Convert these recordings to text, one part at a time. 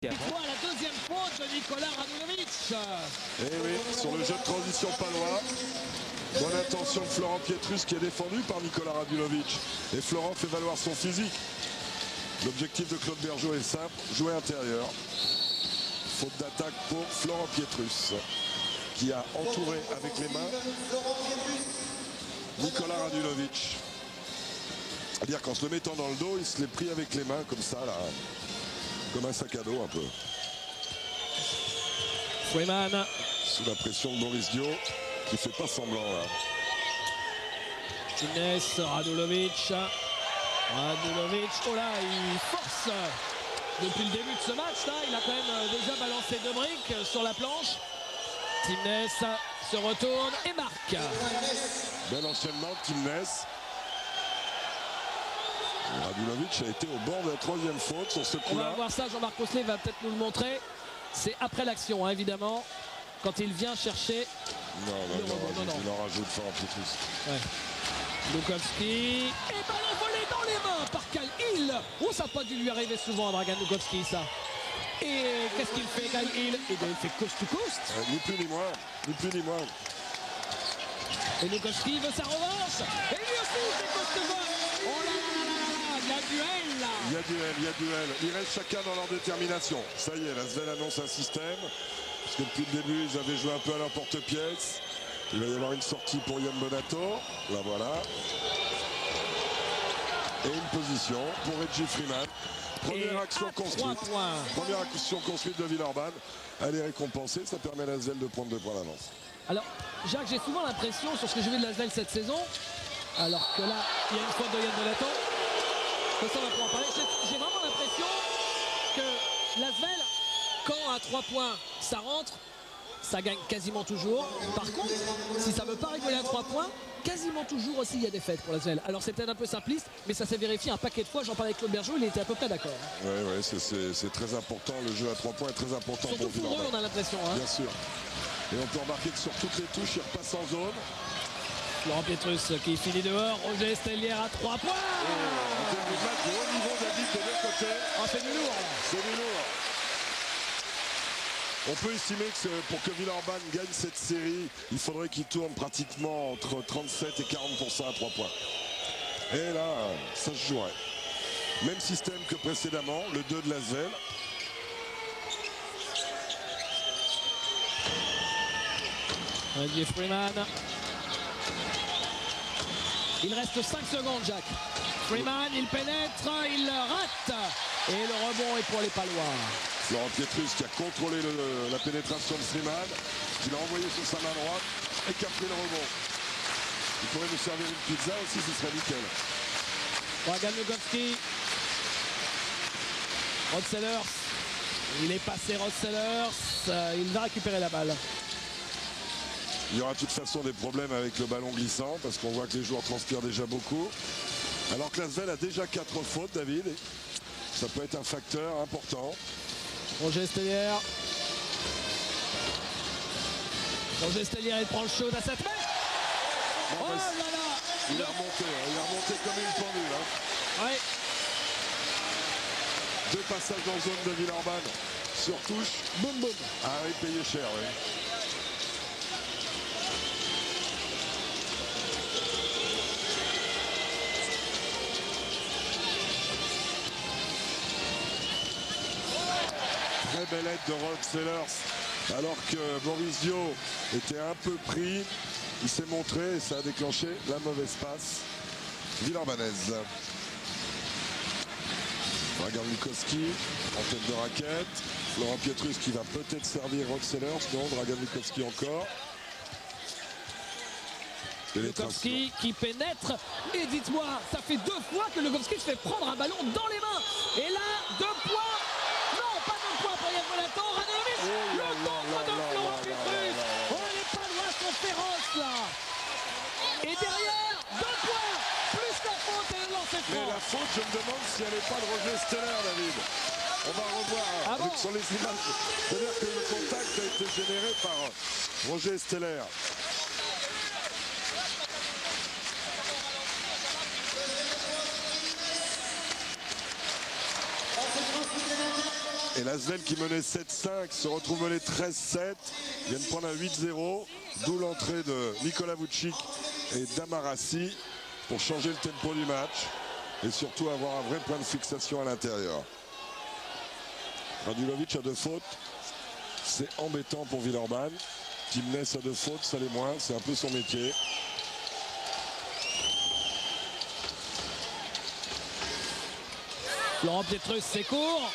Cette fois, la deuxième faute de Nikola Radulovic. Et oui, sur le jeu de transition palois. Bonne intention de Florent Pietrus qui est défendu par Nikola Radulovic. Et Florent fait valoir son physique. L'objectif de Claude Bergeau est simple, jouer intérieur. Faute d'attaque pour Florent Pietrus, qui a entouré avec les mains Nikola Radulovic. C'est-à-dire qu'en se le mettant dans le dos, il se l'est pris avec les mains comme ça, là. Comme un sac à dos un peu. Freeman. Sous la pression de Boris Dio, qui fait pas semblant là. Timness, Radulovic. Radulovic, oh là, il force. Depuis le début de ce match, là, il a quand même déjà balancé 2 briques sur la planche. Timness se retourne et marque. Bel enchaînement de Timness. Radulovic a été au bord de la 3e faute sur ce coup-là. On va voir ça, Jean-Marc Osselet va peut-être nous le montrer. C'est après l'action, hein, évidemment, quand il vient chercher. Non, il en rajoute Florent Pietrus. Ouais. Lukowski. Et ballon volé dans les mains par Kyle Hill. Oh, ça n'a pas dû lui arriver souvent à Dragan Lukowski, ça. Et qu'est-ce qu'il fait, Kyle Hill? Et bien, il fait coast to coast. Ni plus ni moins, ni plus ni moins. Et Lukowski veut sa revanche. Et lui aussi, il fait coast to coast. Oh là là là là, il y a duel là. Il y a duel, il y a duel. Ils restent chacun dans leur détermination. Ça y est, la Svel annonce un système. Parce que depuis le début, ils avaient joué un peu à l'emporte-pièce. Il va y avoir une sortie pour Yann Bonato. La voilà. Et une position pour Reggie Freeman. Première action construite. Première action construite de Villeurbanne. Elle est récompensée. Ça permet à la Svel de prendre 2 points d'avance. Alors, Jacques, j'ai souvent l'impression sur ce que j'ai vu de la Svel cette saison, alors que là, il y a une faute de Yann Bonato. Ça, on va pouvoir en parler. J'ai vraiment l'impression que la Svel, quand à 3 points, ça rentre, ça gagne quasiment toujours. Par contre, si ça ne veut pas rigoler à 3 points, quasiment toujours aussi il y a des fêtes pour la Svel. Alors c'est peut-être un peu simpliste, mais ça s'est vérifié un paquet de fois. J'en parlais avec Claude Bergeau, il était à peu près d'accord. Oui, c'est très important. Le jeu à 3 points est très important. Surtout pour eux, on a l'impression. Hein. Bien sûr. Et on peut remarquer que sur toutes les touches, il repasse en zone. Florent Pietrus qui finit dehors. Roger Estellière à 3 points. C'est du match de haut niveau, David, des deux côtés. Oh, c'est du lourd. C'est du lourd. On peut estimer que pour que Villeurbanne gagne cette série, il faudrait qu'il tourne pratiquement entre 37 et 40% à 3 points. Et là, ça se jouerait. Même système que précédemment, le 2 de la Svel. Reggie Freeman. Il reste 5 secondes, Jacques. Freeman, il pénètre, il rate. Et le rebond est pour les Palois. Florent Pietrus qui a contrôlé la pénétration de Freeman, qui l'a envoyé sur sa main droite et qui a pris le rebond. Il pourrait nous servir une pizza aussi, ce serait nickel. Dragan Lukowski. Rod Sellers. Il est passé, Rod Sellers. Il va récupérer la balle. Il y aura de toute façon des problèmes avec le ballon glissant parce qu'on voit que les joueurs transpirent déjà beaucoup. Alors que la Svel a déjà 4 fautes, David. Ça peut être un facteur important. Roger Estellière. Roger Estellière, il prend le shoot à 7 mètres. Oh là là. Il est remonté comme une pendule. Hein. Ouais. 2 passages en zone de Villeurbanne. Sur touche. Boum boum. Ah oui, payé cher, oui. Très belle aide de Rod Sellers, alors que Boris Dio était un peu pris. Il s'est montré et ça a déclenché la mauvaise passe villeurbannaise. Dragan Lukowski en tête de raquette. Florent Pietrus qui va peut-être servir Rod Sellers. Non, Dragan Lukowski encore. Lukowski qui pénètre. Et dites-moi, ça fait 2 fois que Lukowski se fait prendre un ballon dans les mains. Et là, 2 points. Non, pas 2 points pour Yann Bonato. Radulovic, le contre de Florent Pietrus. Oh, les Palois sont féroces là. Et derrière, 2 points. Plus la faute et le lancer franc. Mais la faute, je me demande si elle n'est pas de Roger Steller, David. On va revoir sur les images. C'est-à-dire que le contact a été généré par Roger Steller. Et l'Asvel qui menait 7-5 se retrouve mené 13-7. Vient de prendre un 8-0. D'où l'entrée de Nikola Vucic et Damarasi pour changer le tempo du match. Et surtout avoir un vrai point de fixation à l'intérieur. Radulovic a 2 fautes. C'est embêtant pour Villeurbanne. Qui menait à 2 fautes, ça l'est moins. C'est un peu son métier. Florent Pietrus, c'est court.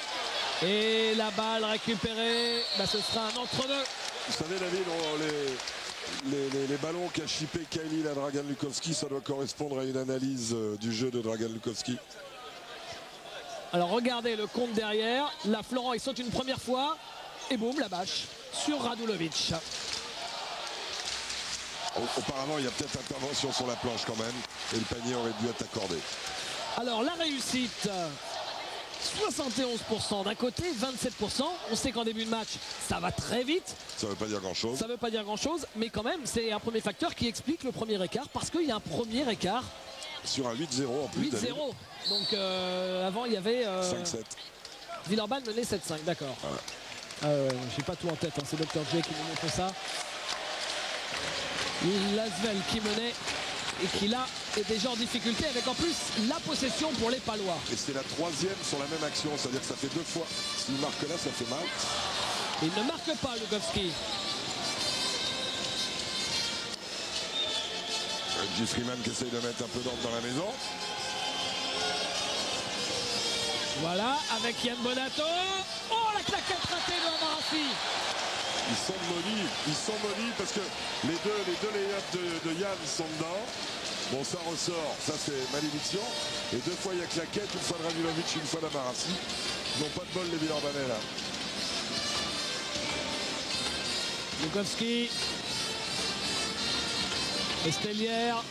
Et la balle récupérée, ce sera un entre-deux. Vous savez, David, les ballons qu'a chippé Kyle à Dragan Lukowski, ça doit correspondre à une analyse du jeu de Dragan Lukowski. Alors regardez le compte derrière. Là, Florent, il saute une première fois. Et boum, la bâche sur Radulovic. Auparavant, il y a peut-être intervention sur la planche quand même. Et le panier aurait dû être accordé. Alors la réussite, 71% d'un côté, 27%. On sait qu'en début de match, ça va très vite. Ça ne veut pas dire grand-chose. Ça ne veut pas dire grand-chose, mais quand même, c'est un premier facteur qui explique le premier écart, parce qu'il y a un premier écart. Sur un 8-0 en plus. 8-0. Donc avant, il y avait 5-7. Villeurbanne menait 7-5, d'accord. Voilà. J'ai pas tout en tête, hein. C'est Dr J qui nous montre ça. L'Asvel qui menait et qui là est déjà en difficulté avec en plus la possession pour les Palois. Et c'est la 3e sur la même action, c'est-à-dire que ça fait 2 fois. S'il marque là, ça fait mal. Il ne marque pas, Lukowski. J. Freeman qui essaye de mettre un peu d'ordre dans la maison. Voilà, avec Yann Bonato. Oh, la claquette ratée de Amarasi. Ils sont maudits parce que les deux layups de Yann sont dedans. Bon, ça ressort, ça c'est malédiction. Et 2 fois il y a claquette, une fois de Radulovic, une fois d'Amarasi. Ils n'ont pas de bol les Villeurbanais là. Lukowski. Estelière.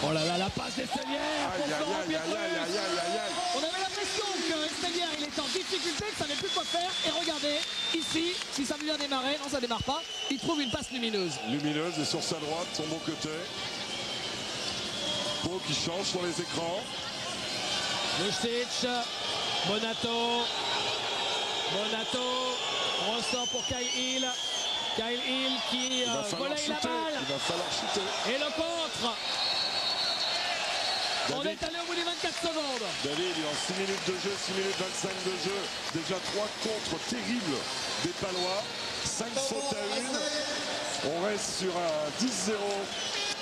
Oh là là, la passe d'Estelière. Aïe, aïe, aïe, aïe, aïe, aïe, aïe, aïe. On avait l'impression que Estelière, il était en difficulté, qu'il ne savait plus quoi faire. Et regardez, ici, si ça vient démarrer, non, ça ne démarre pas. Il trouve une passe lumineuse. Lumineuse et sur sa droite, son bon côté. Pau qui change sur les écrans. Vucic, Bonato. Ressort pour Kyle Hill. Kyle Hill qui volaille la balle. Il va falloir chuter. Et le contre. On est allé au bout des 24 secondes. David, il en 6 minutes de jeu, 6 minutes 25 de jeu. Déjà 3 contres terribles des Palois. 5 fautes à 1. On reste sur un 10-0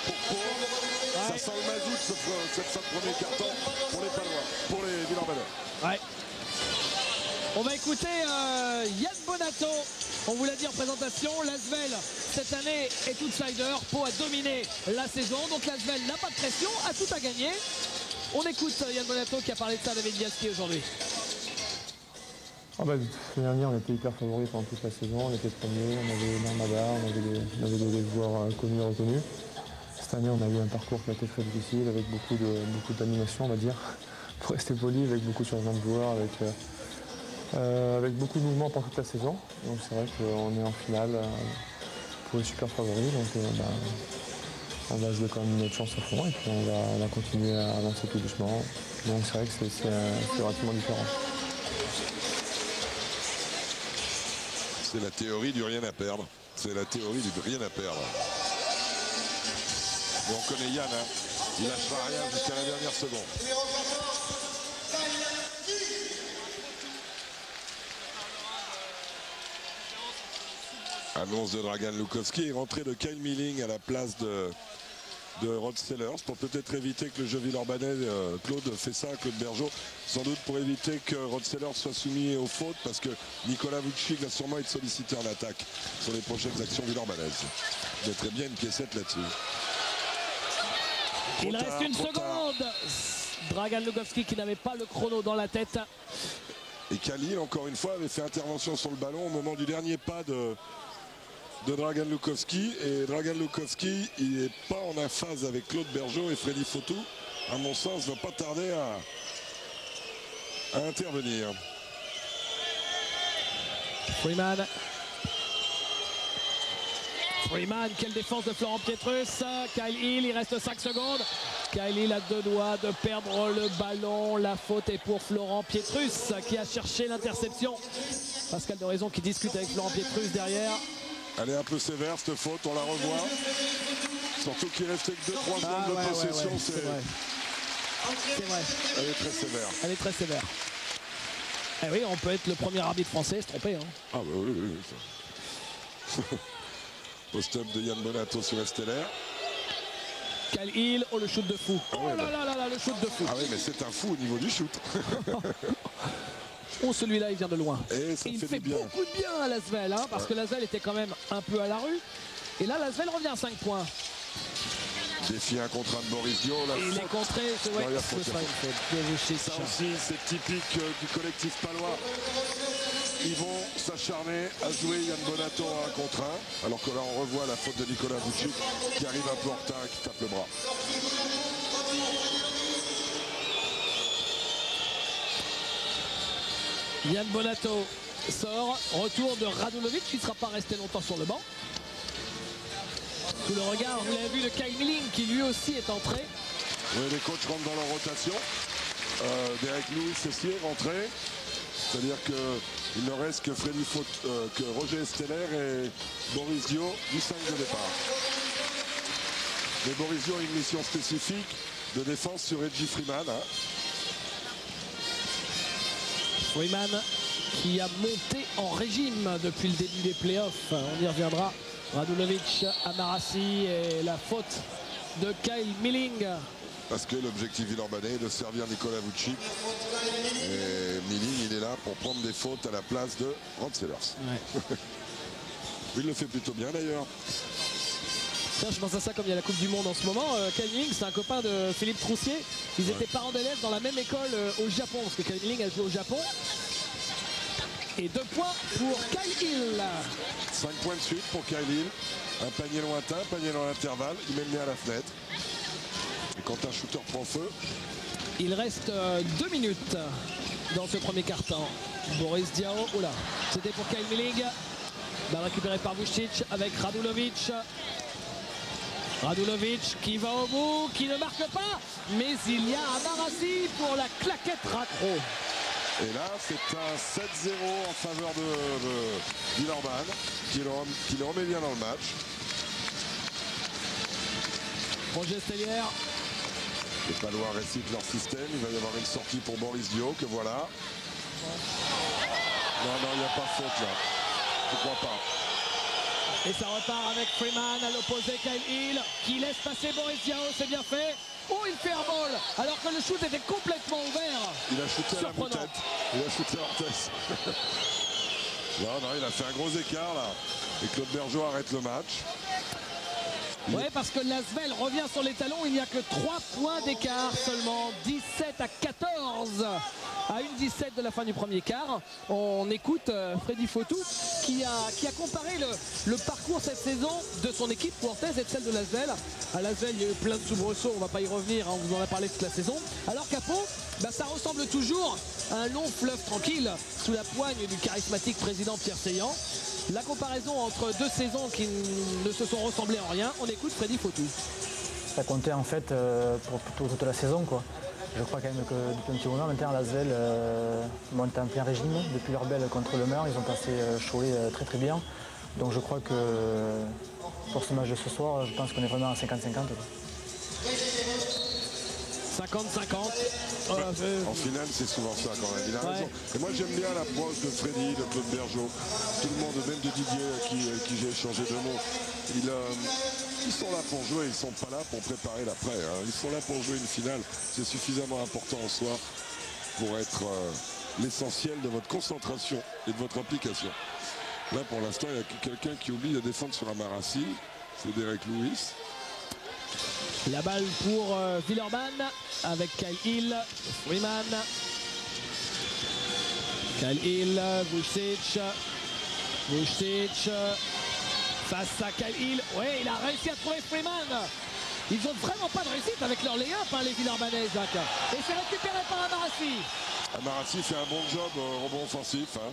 pour Pau. Ouais. Ça sent le mazout cette fin de premier carton pour les Palois, pour les Villeurbanais. Ouais. On va écouter Yann Bonato. On vous l'a dit en présentation, l'Asvel cette année est outsider. Pau a dominé la saison, donc l'Asvel n'a pas de pression, a tout à gagner. On écoute Yann Bonato qui a parlé de ça à David Biaski aujourd'hui. L'année dernière, on était hyper favoris pendant toute la saison. On était premiers, on avait Narmada, on avait des joueurs connus et reconnus. Cette année, on a eu un parcours qui a été très difficile, avec beaucoup d'animation, on va dire, pour rester poli, avec beaucoup de changements de joueurs, avec beaucoup de mouvements pendant toute la saison. Donc c'est vrai qu'on est en finale pour les super favoris. Donc on va jouer quand même notre chance à fond et puis on va continuer à avancer tout doucement. Donc c'est vrai que c'est relativement différent. C'est la théorie du rien à perdre. C'est la théorie du rien à perdre. Et on connaît Yann, hein. Il lâchera rien jusqu'à la dernière seconde. Annonce de Dragan Lukowski et rentrée de Kyle Milling à la place de Rod Sellers pour peut-être éviter que le jeu villeurbanais, Claude fait ça, Claude Bergeau, sans doute pour éviter que Rod Sellers soit soumis aux fautes parce que Nikola Vucic va sûrement être sollicité en attaque sur les prochaines actions villeurbanaises. Je mettrais bien une piécette là-dessus. Il reste une seconde. Dragan Lukowski qui n'avait pas le chrono dans la tête. Et Khalil, encore une fois, avait fait intervention sur le ballon au moment du dernier pas de Dragan Lukowski. Et Dragan Lukowski, il n'est pas en phase avec Claude Bergeau et Freddy Fautou. À mon sens, ne va pas tarder à intervenir. Freeman, quelle défense de Florent Pietrus. Kyle Hill, il reste 5 secondes. Kyle Hill a 2 doigts de perdre le ballon. La faute est pour Florent Pietrus qui a cherché l'interception. Pascal Doraison qui discute avec Florent Pietrus derrière. Elle est un peu sévère cette faute, on la revoit. Surtout qu'il restait que 2-3 secondes de possession. Ouais, c'est vrai. C'est vrai. Elle est très sévère. Elle est très sévère. Eh oui, on peut être le premier arbitre français à se tromper. Hein. Ah bah oui. Post-up de Yann Bonato sur Esteller. Kyle Hill, oh le shoot de fou. Oh là là, le shoot de fou. Ah oui, mais c'est un fou au niveau du shoot. Oh, celui-là, il vient de loin. Et ça il fait fait du bien. beaucoup de bien à Lasvel, hein, parce que Lasvel était quand même un peu à la rue. Et là, Lasvel revient à 5 points. Défi 1 contre 1 de Boris Dio. Il est contré, c'est vrai. Ça aussi, c'est typique du collectif palois. Ils vont s'acharner à jouer Yann Bonato à 1 contre 1. Alors que là, on revoit la faute de Nicolas Vucic qui arrive un peu en retard et qui tape le bras. Yann Bonato sort. Retour de Radulovic qui ne sera pas resté longtemps sur le banc. Sous le regard, vous l'avez vu, de Kyle Milling qui lui aussi est entré. Oui, les coachs rentrent dans leur rotation. Derek Lewis aussi est rentré. C'est-à-dire qu'il ne reste que que Roger Esteller et Boris Dio du 5 de départ. Mais Boris Dio a une mission spécifique de défense sur Reggie Freeman. Hein. Freeman qui a monté en régime depuis le début des playoffs. On y reviendra. Radulovic, Amarassi et la faute de Kyle Milling. Parce que l'objectif villeurbanais est de servir Nicolas Vucic. Et Milling, il est là pour prendre des fautes à la place de Rod Sellers. Ouais. Il le fait plutôt bien d'ailleurs. Tiens, je pense à ça comme il y a la Coupe du Monde en ce moment. Kyle Milling, c'est un copain de Philippe Troussier. Ils étaient parents d'élèves dans la même école au Japon. Parce que Kyle Milling a joué au Japon. Et 2 points pour Kyle Hill. 5 points de suite pour Kyle Hill. Un panier lointain, panier dans l'intervalle. Il met le nez à la fenêtre. Et quand un shooter prend feu. Il reste 2 minutes dans ce premier quart-temps. Boris Diao, oula, c'était pour Kyle Milling. Balle récupérée par Vucic avec Radulovic. Radulovic qui va au bout, qui ne marque pas. Mais il y a Amarassi pour la claquette raccro. Et là, c'est un 7-0 en faveur de Villeurbanne, qui le remet bien dans le match. Roger Stellier. Les Palois récitent leur système. Il va y avoir une sortie pour Boris Dio, que voilà. Non, il n'y a pas faute là. Je ne crois pas. Et ça repart avec Freeman à l'opposé, Kyle Hill, qui laisse passer Boris Diao, c'est bien fait. Oh, il fait un ball, alors que le shoot était complètement ouvert. Il a shooté à la boutette. Il a shooté à l'orthèse. Non, il a fait un gros écart là. Et Claude Bergeau arrête le match. Oui, parce que Lasvel revient sur les talons. Il n'y a que 3 points d'écart seulement. 17 à 14. À 1-17 de la fin du premier quart. On écoute Freddy Fautou qui a comparé le parcours cette saison de son équipe Orthez et de celle de Lasvel. À Lasvel, il y a eu plein de soubresauts. On ne va pas y revenir. On vous en a parlé toute la saison. Alors qu'à Pau, ça ressemble toujours à un long fleuve tranquille sous la poigne du charismatique président Pierre Seillant. La comparaison entre 2 saisons qui ne se sont ressemblées en rien, on écoute Freddy Fautou. Ça comptait en fait pour toute la saison, quoi. Je crois quand même que depuis un petit moment, maintenant, Lasvel monte en plein régime. Depuis leur belle contre le Meur, ils ont passé Cholet très très bien. Donc je crois que pour ce match de ce soir, je pense qu'on est vraiment à 50-50. 50-50. En finale, c'est souvent ça quand même. Il a raison. Et moi, j'aime bien l'approche de Freddy, de Claude Bergeau. Tout le monde, même de Didier, qui j'ai échangé 2 mots. Ils sont là pour jouer, ils ne sont pas là pour préparer l'après. Hein. Ils sont là pour jouer une finale. C'est suffisamment important en soi pour être l'essentiel de votre concentration et de votre implication. Là, pour l'instant, il y a quelqu'un qui oublie de défendre sur Amarassi. C'est Derek Lewis. La balle pour Villeurbanne avec Kyle Hill, Freeman. Kyle Hill, Vucic face à Kyle Hill. Oui, il a réussi à trouver Freeman. Ils n'ont vraiment pas de réussite avec leur lay-up, les Villeurbanais, Jacques. Et c'est récupéré par Amarassi. Amarassi fait un bon job rebond offensif. Hein.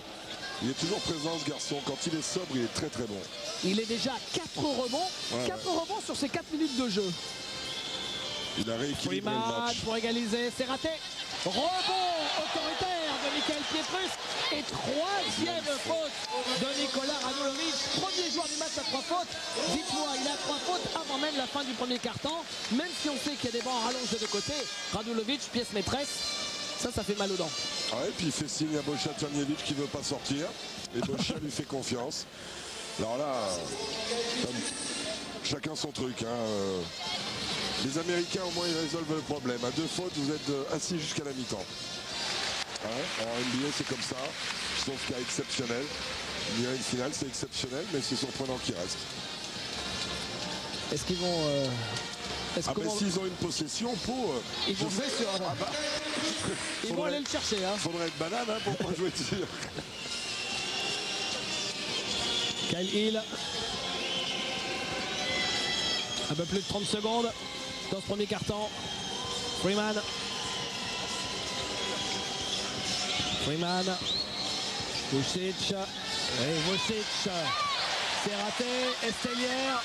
Il est toujours présent, ce garçon. Quand il est sobre, il est très très bon. Il est déjà à 4 rebonds. 4 rebonds sur ces 4 minutes de jeu. Il a rééquilibré le Freeman match. pour égaliser, c'est raté. Rebond autoritaire de Michael Pietrus. Et troisième faute de Nikola Radulovic. Premier joueur du match à 3 fautes. Dites-moi, il a 3 fautes avant même la fin du premier quart-temps. Même si on sait qu'il y a des bancs rallonges de deux côtés, Radulovic, pièce maîtresse, ça fait mal aux dents. Ouais, puis il fait signe à Boscha Tanjevic qui ne veut pas sortir. Et Boscha lui fait confiance. Alors là, chacun son truc. Hein. Les Américains, au moins, ils résolvent le problème. À 2 fautes, vous êtes assis jusqu'à la mi-temps. Ouais, en NBA, c'est comme ça. Sauf cas exceptionnel. Il y a une finale, c'est exceptionnel, mais c'est surprenant qu'il reste. Est-ce qu'ils vont... mais s'ils ont une possession, ils vont jouer sur... Ils vont aller le chercher. Il faudrait être banane pour pas jouer dessus. Kyle Hill. Un peu plus de 30 secondes dans ce premier quart-temps. Freeman. Vučić. Et Vučić. C'est raté. Estelière.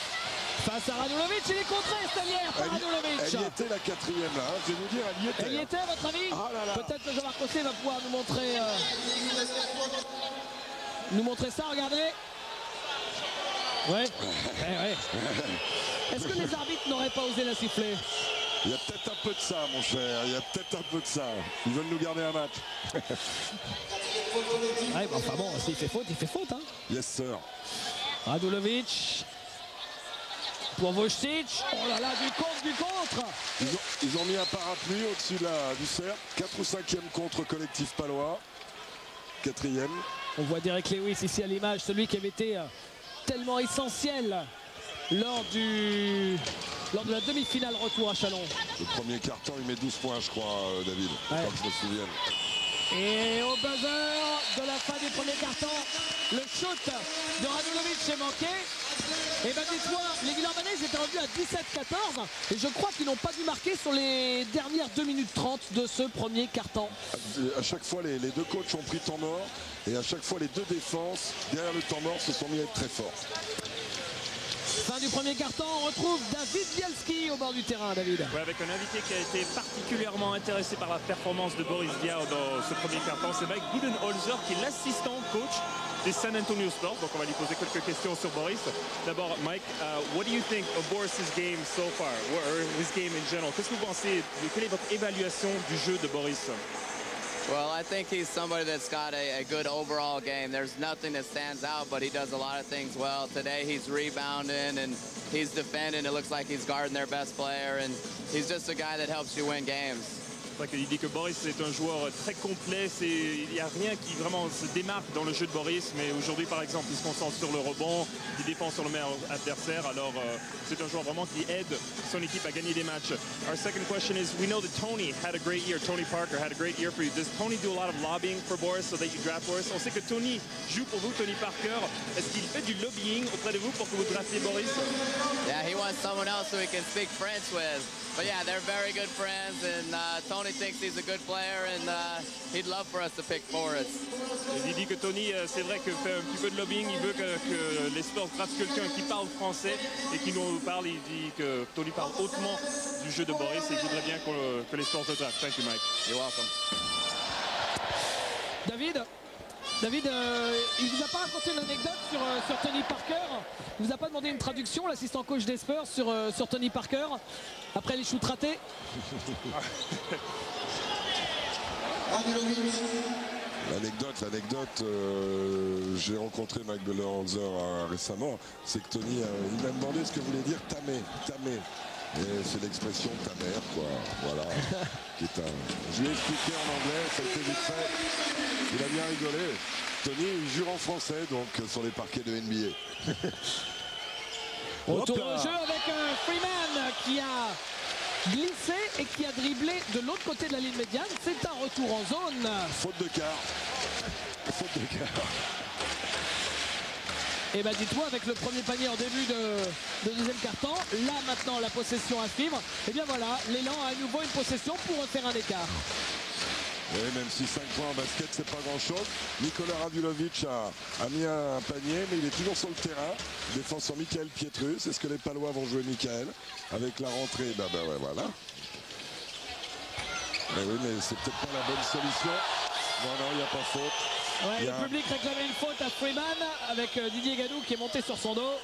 Face à Radulovic. Il est contré, Estelière, par Radulovic. Elle y était la 4e là. Je vais vous dire, elle y était. Elle y était, à votre avis? Peut-être que Jean-Marc Cosset va pouvoir nous montrer ça. Regardez. Ouais. Est-ce que les arbitres n'auraient pas osé la siffler? Il y a peut-être un peu de ça, mon cher. Il y a peut-être un peu de ça. Ils veulent nous garder un match. Ouais, enfin bon, s'il fait faute, il fait faute. Hein. Yes, sir. Radulovic. Pour Vučić. Oh là là, du contre. Ils ont mis un parapluie au-dessus du cercle. 4 ou 5e contre collectif palois. 4e. On voit Derek Lewis ici à l'image, celui qui avait été tellement essentiel lors de la demi-finale retour à Chalon. Le premier quart-temps, il met 12 points, je crois, David. Ouais. Pas que je me souvienne. Et au buzzer de la fin du premier quart-temps, le shoot de Radulovic est manqué. Et ben dites-moi, les Villeurbanais étaient revenus à 17-14 et je crois qu'ils n'ont pas dû marquer sur les dernières 2 minutes 30 de ce premier quart-temps. À chaque fois, les deux coachs ont pris temps mort et à chaque fois, les deux défenses, derrière le temps mort, se sont mis à être très forts. Fin du premier quart-temps, on retrouve David Bielski au bord du terrain, David. Ouais, avec un invité qui a été particulièrement intéressé par la performance de Boris Diaw dans ce premier quart-temps. C'est Mike Budenholzer qui est l'assistant coach des San Antonio Spurs. Donc on va lui poser quelques questions sur Boris. D'abord, Mike, what do you think of Boris's game so far, or his game in general? Qu'est-ce que vous pensez? Quelle est votre évaluation du jeu de Boris? Well, I think he's somebody that's got a good overall game. There's nothing that stands out, but he does a lot of things well. Today he's rebounding and he's defending. It looks like he's guarding their best player, and he's just a guy that helps you win games. Il dit que Boris est un joueur très complet, il n'y a rien qui vraiment se démarque dans le jeu de Boris, mais aujourd'hui par exemple il se concentre sur le rebond, il défend sur le meilleur adversaire, alors c'est un joueur vraiment qui aide son équipe à gagner des matchs. Our second question is, we know that Tony had a great year, Tony Parker had a great year for you. Does Tony do a lot of lobbying for Boris so that you draft Boris? On sait que Tony joue pour vous, Tony Parker. Est-ce qu'il fait du lobbying auprès de vous pour que vous draftiez Boris? Yeah, he wants someone else who he can speak French with. But yeah, they're very good friends, and Tony thinks he's a good player, and he'd love for us to pick Boris. Il dit que Tony, c'est vrai que fait un petit peu de lobbying, il veut que les Spurs draftent quelqu'un qui parle français et qui nous parle. Il dit que Tony parle hautement du jeu de Boris et il voudrait bien que les Spurs le draftent. Thank you, Mike. You're welcome. David, il ne vous a pas raconté une anecdote sur Tony Parker. Il ne vous a pas demandé une traduction, l'assistant coach des Spurs, sur Tony Parker, après les shoots ratés. L'anecdote, j'ai rencontré Mike Budenholzer récemment, c'est que Tony, il m'a demandé ce que voulait dire tamé. Et c'est l'expression ta mère, quoi. Voilà. Je lui ai expliqué en anglais, ça a été vite fait. Il a bien rigolé. Tony, il jure en français, donc, sur les parquets de NBA. Retour au jeu avec Freeman qui a glissé et qui a dribblé de l'autre côté de la ligne médiane. C'est un retour en zone. Faute de quart. Et bien dites-moi, avec le premier panier en début de deuxième quart-temps, là maintenant la possession à suivre, et bien voilà, l'élan a à nouveau une possession pour refaire un écart. Oui, même si 5 points en basket, c'est pas grand-chose. Nikola Radulovic a mis un panier, mais il est toujours sur le terrain. Défense sur Michael Pietrus. Est-ce que les Palois vont jouer Michael? Avec la rentrée, ouais, voilà. Oui, mais c'est peut-être pas la bonne solution. Non, il n'y a pas faute. Ouais, le public réclamait une faute à Freeman avec Didier Gadou qui est monté sur son dos.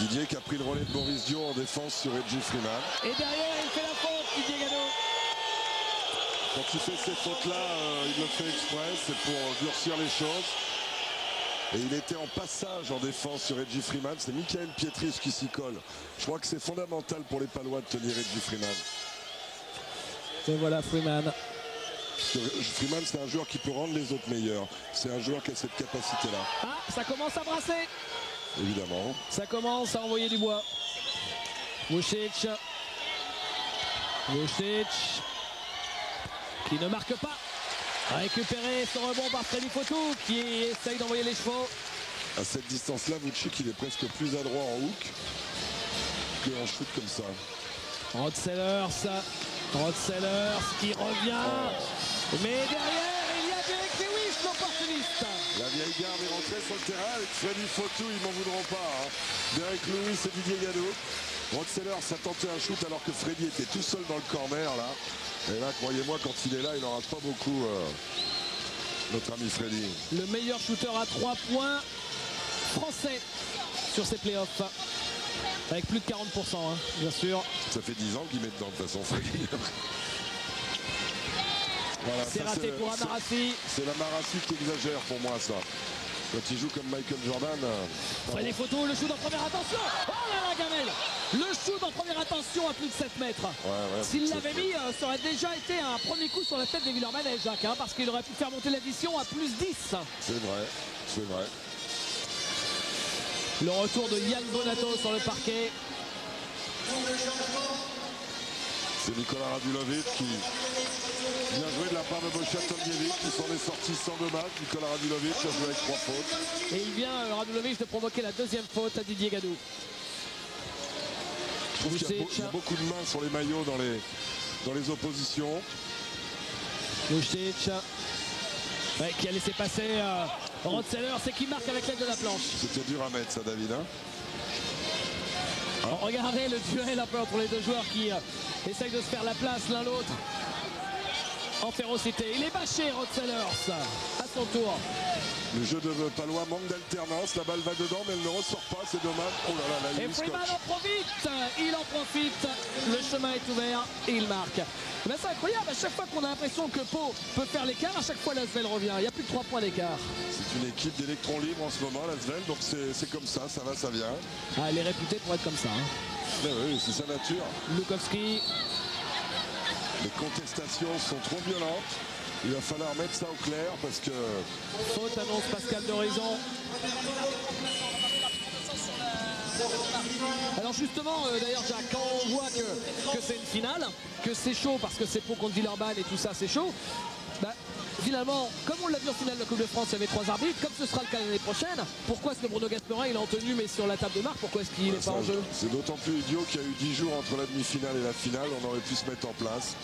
Didier qui a pris le relais de Boris Dio en défense sur Reggie Freeman. Et derrière, il fait la faute, Didier Gadou. Quand il fait ces fautes-là, il le fait exprès, c'est pour durcir les choses. Et il était en passage en défense sur Reggie Freeman. C'est Michael Pietrus qui s'y colle. Je crois que c'est fondamental pour les Palois de tenir Reggie Freeman. Et voilà Freeman. Freeman, c'est un joueur qui peut rendre les autres meilleurs. C'est un joueur qui a cette capacité-là. Ah, ça commence à brasser. Évidemment. Ça commence à envoyer du bois. Vučić. Vučić. Qui ne marque pas. Récupéré ce rebond par Freddy Fotou qui essaye d'envoyer les chevaux. À cette distance-là, Vučić, il est presque plus adroit en hook qu'en shoot comme ça. Rod Sellers qui revient. Mais derrière, il y a Derek Lewis, l'opportuniste. La vieille garde est rentrée sur le terrain avec Freddy Fotou, ils m'en voudront pas. Hein. Derek Lewis et Didier Gadou. Rod Sellers a tenté un shoot alors que Freddy était tout seul dans le corner là. Et là, croyez-moi, quand il est là, il n'en rate pas beaucoup, notre ami Freddy. Le meilleur shooter à 3 points français sur ces playoffs. Avec plus de 40%, hein, bien sûr. Ça fait 10 ans qu'il met dedans de toute façon, Freddy. Voilà, c'est raté pour Amarassi. C'est la Marassi qui exagère pour moi, ça. Quand il joue comme Michael Jordan. Freddy Fotou, le shoot en première attention. Oh là là, Gamel. Le shoot en première attention à plus de 7 mètres. S'il l'avait mis, ça aurait déjà été un premier coup sur la tête des Villeurbanais, Jacques, hein, parce qu'il aurait pu faire monter l'addition à plus 10. C'est vrai, c'est vrai. Le retour de Yann Bonato sur le parquet. C'est Nikola Radulovic qui vient jouer de la part de Bošća Tomljević qui s'en est sorti sans dommage. Nikola Radulovic a joué avec 3 fautes. Et il vient, Radulovic, de provoquer la deuxième faute à Didier Gadou. Je trouve qu'il y a beaucoup de mains sur les maillots dans les oppositions. Vučić, qui a laissé passer Rod Sellers et qui marque avec l'aide de la planche. C'était dur à mettre ça, David. Hein. Regardez le duel un peu entre les deux joueurs qui essayent de se faire la place l'un l'autre en férocité. Il est bâché, Rod Sellers, à son tour. Le jeu de Palois manque d'alternance, la balle va dedans mais elle ne ressort pas, c'est dommage. Oh là là, et Freeman en profite, il en profite, le chemin est ouvert et il marque. Ben c'est incroyable, à chaque fois qu'on a l'impression que Pau peut faire l'écart, à chaque fois l'Asvel revient, il n'y a plus de 3 points d'écart. C'est une équipe d'électrons libres en ce moment, l'Asvel, donc c'est comme ça va, ça vient. Ah, elle est réputée pour être comme ça. Hein. Ben oui, c'est sa nature. Lukowski. Les contestations sont trop violentes. Il va falloir mettre ça au clair parce que... Faute annonce Pascal d'Horizon. Alors justement, d'ailleurs Jacques, quand on voit que c'est une finale, que c'est chaud parce que c'est Pau contre Villeurbanne et tout ça c'est chaud, bah, finalement, comme on l'a vu en finale de la Coupe de France, il y avait 3 arbitres, comme ce sera le cas l'année prochaine, pourquoi est-ce que Bruno Gasperin il est en tenue mais sur la table de marque, pourquoi est-ce qu'il n'est pas en jeu? C'est d'autant plus idiot qu'il y a eu 10 jours entre la demi-finale et la finale, on aurait pu se mettre en place.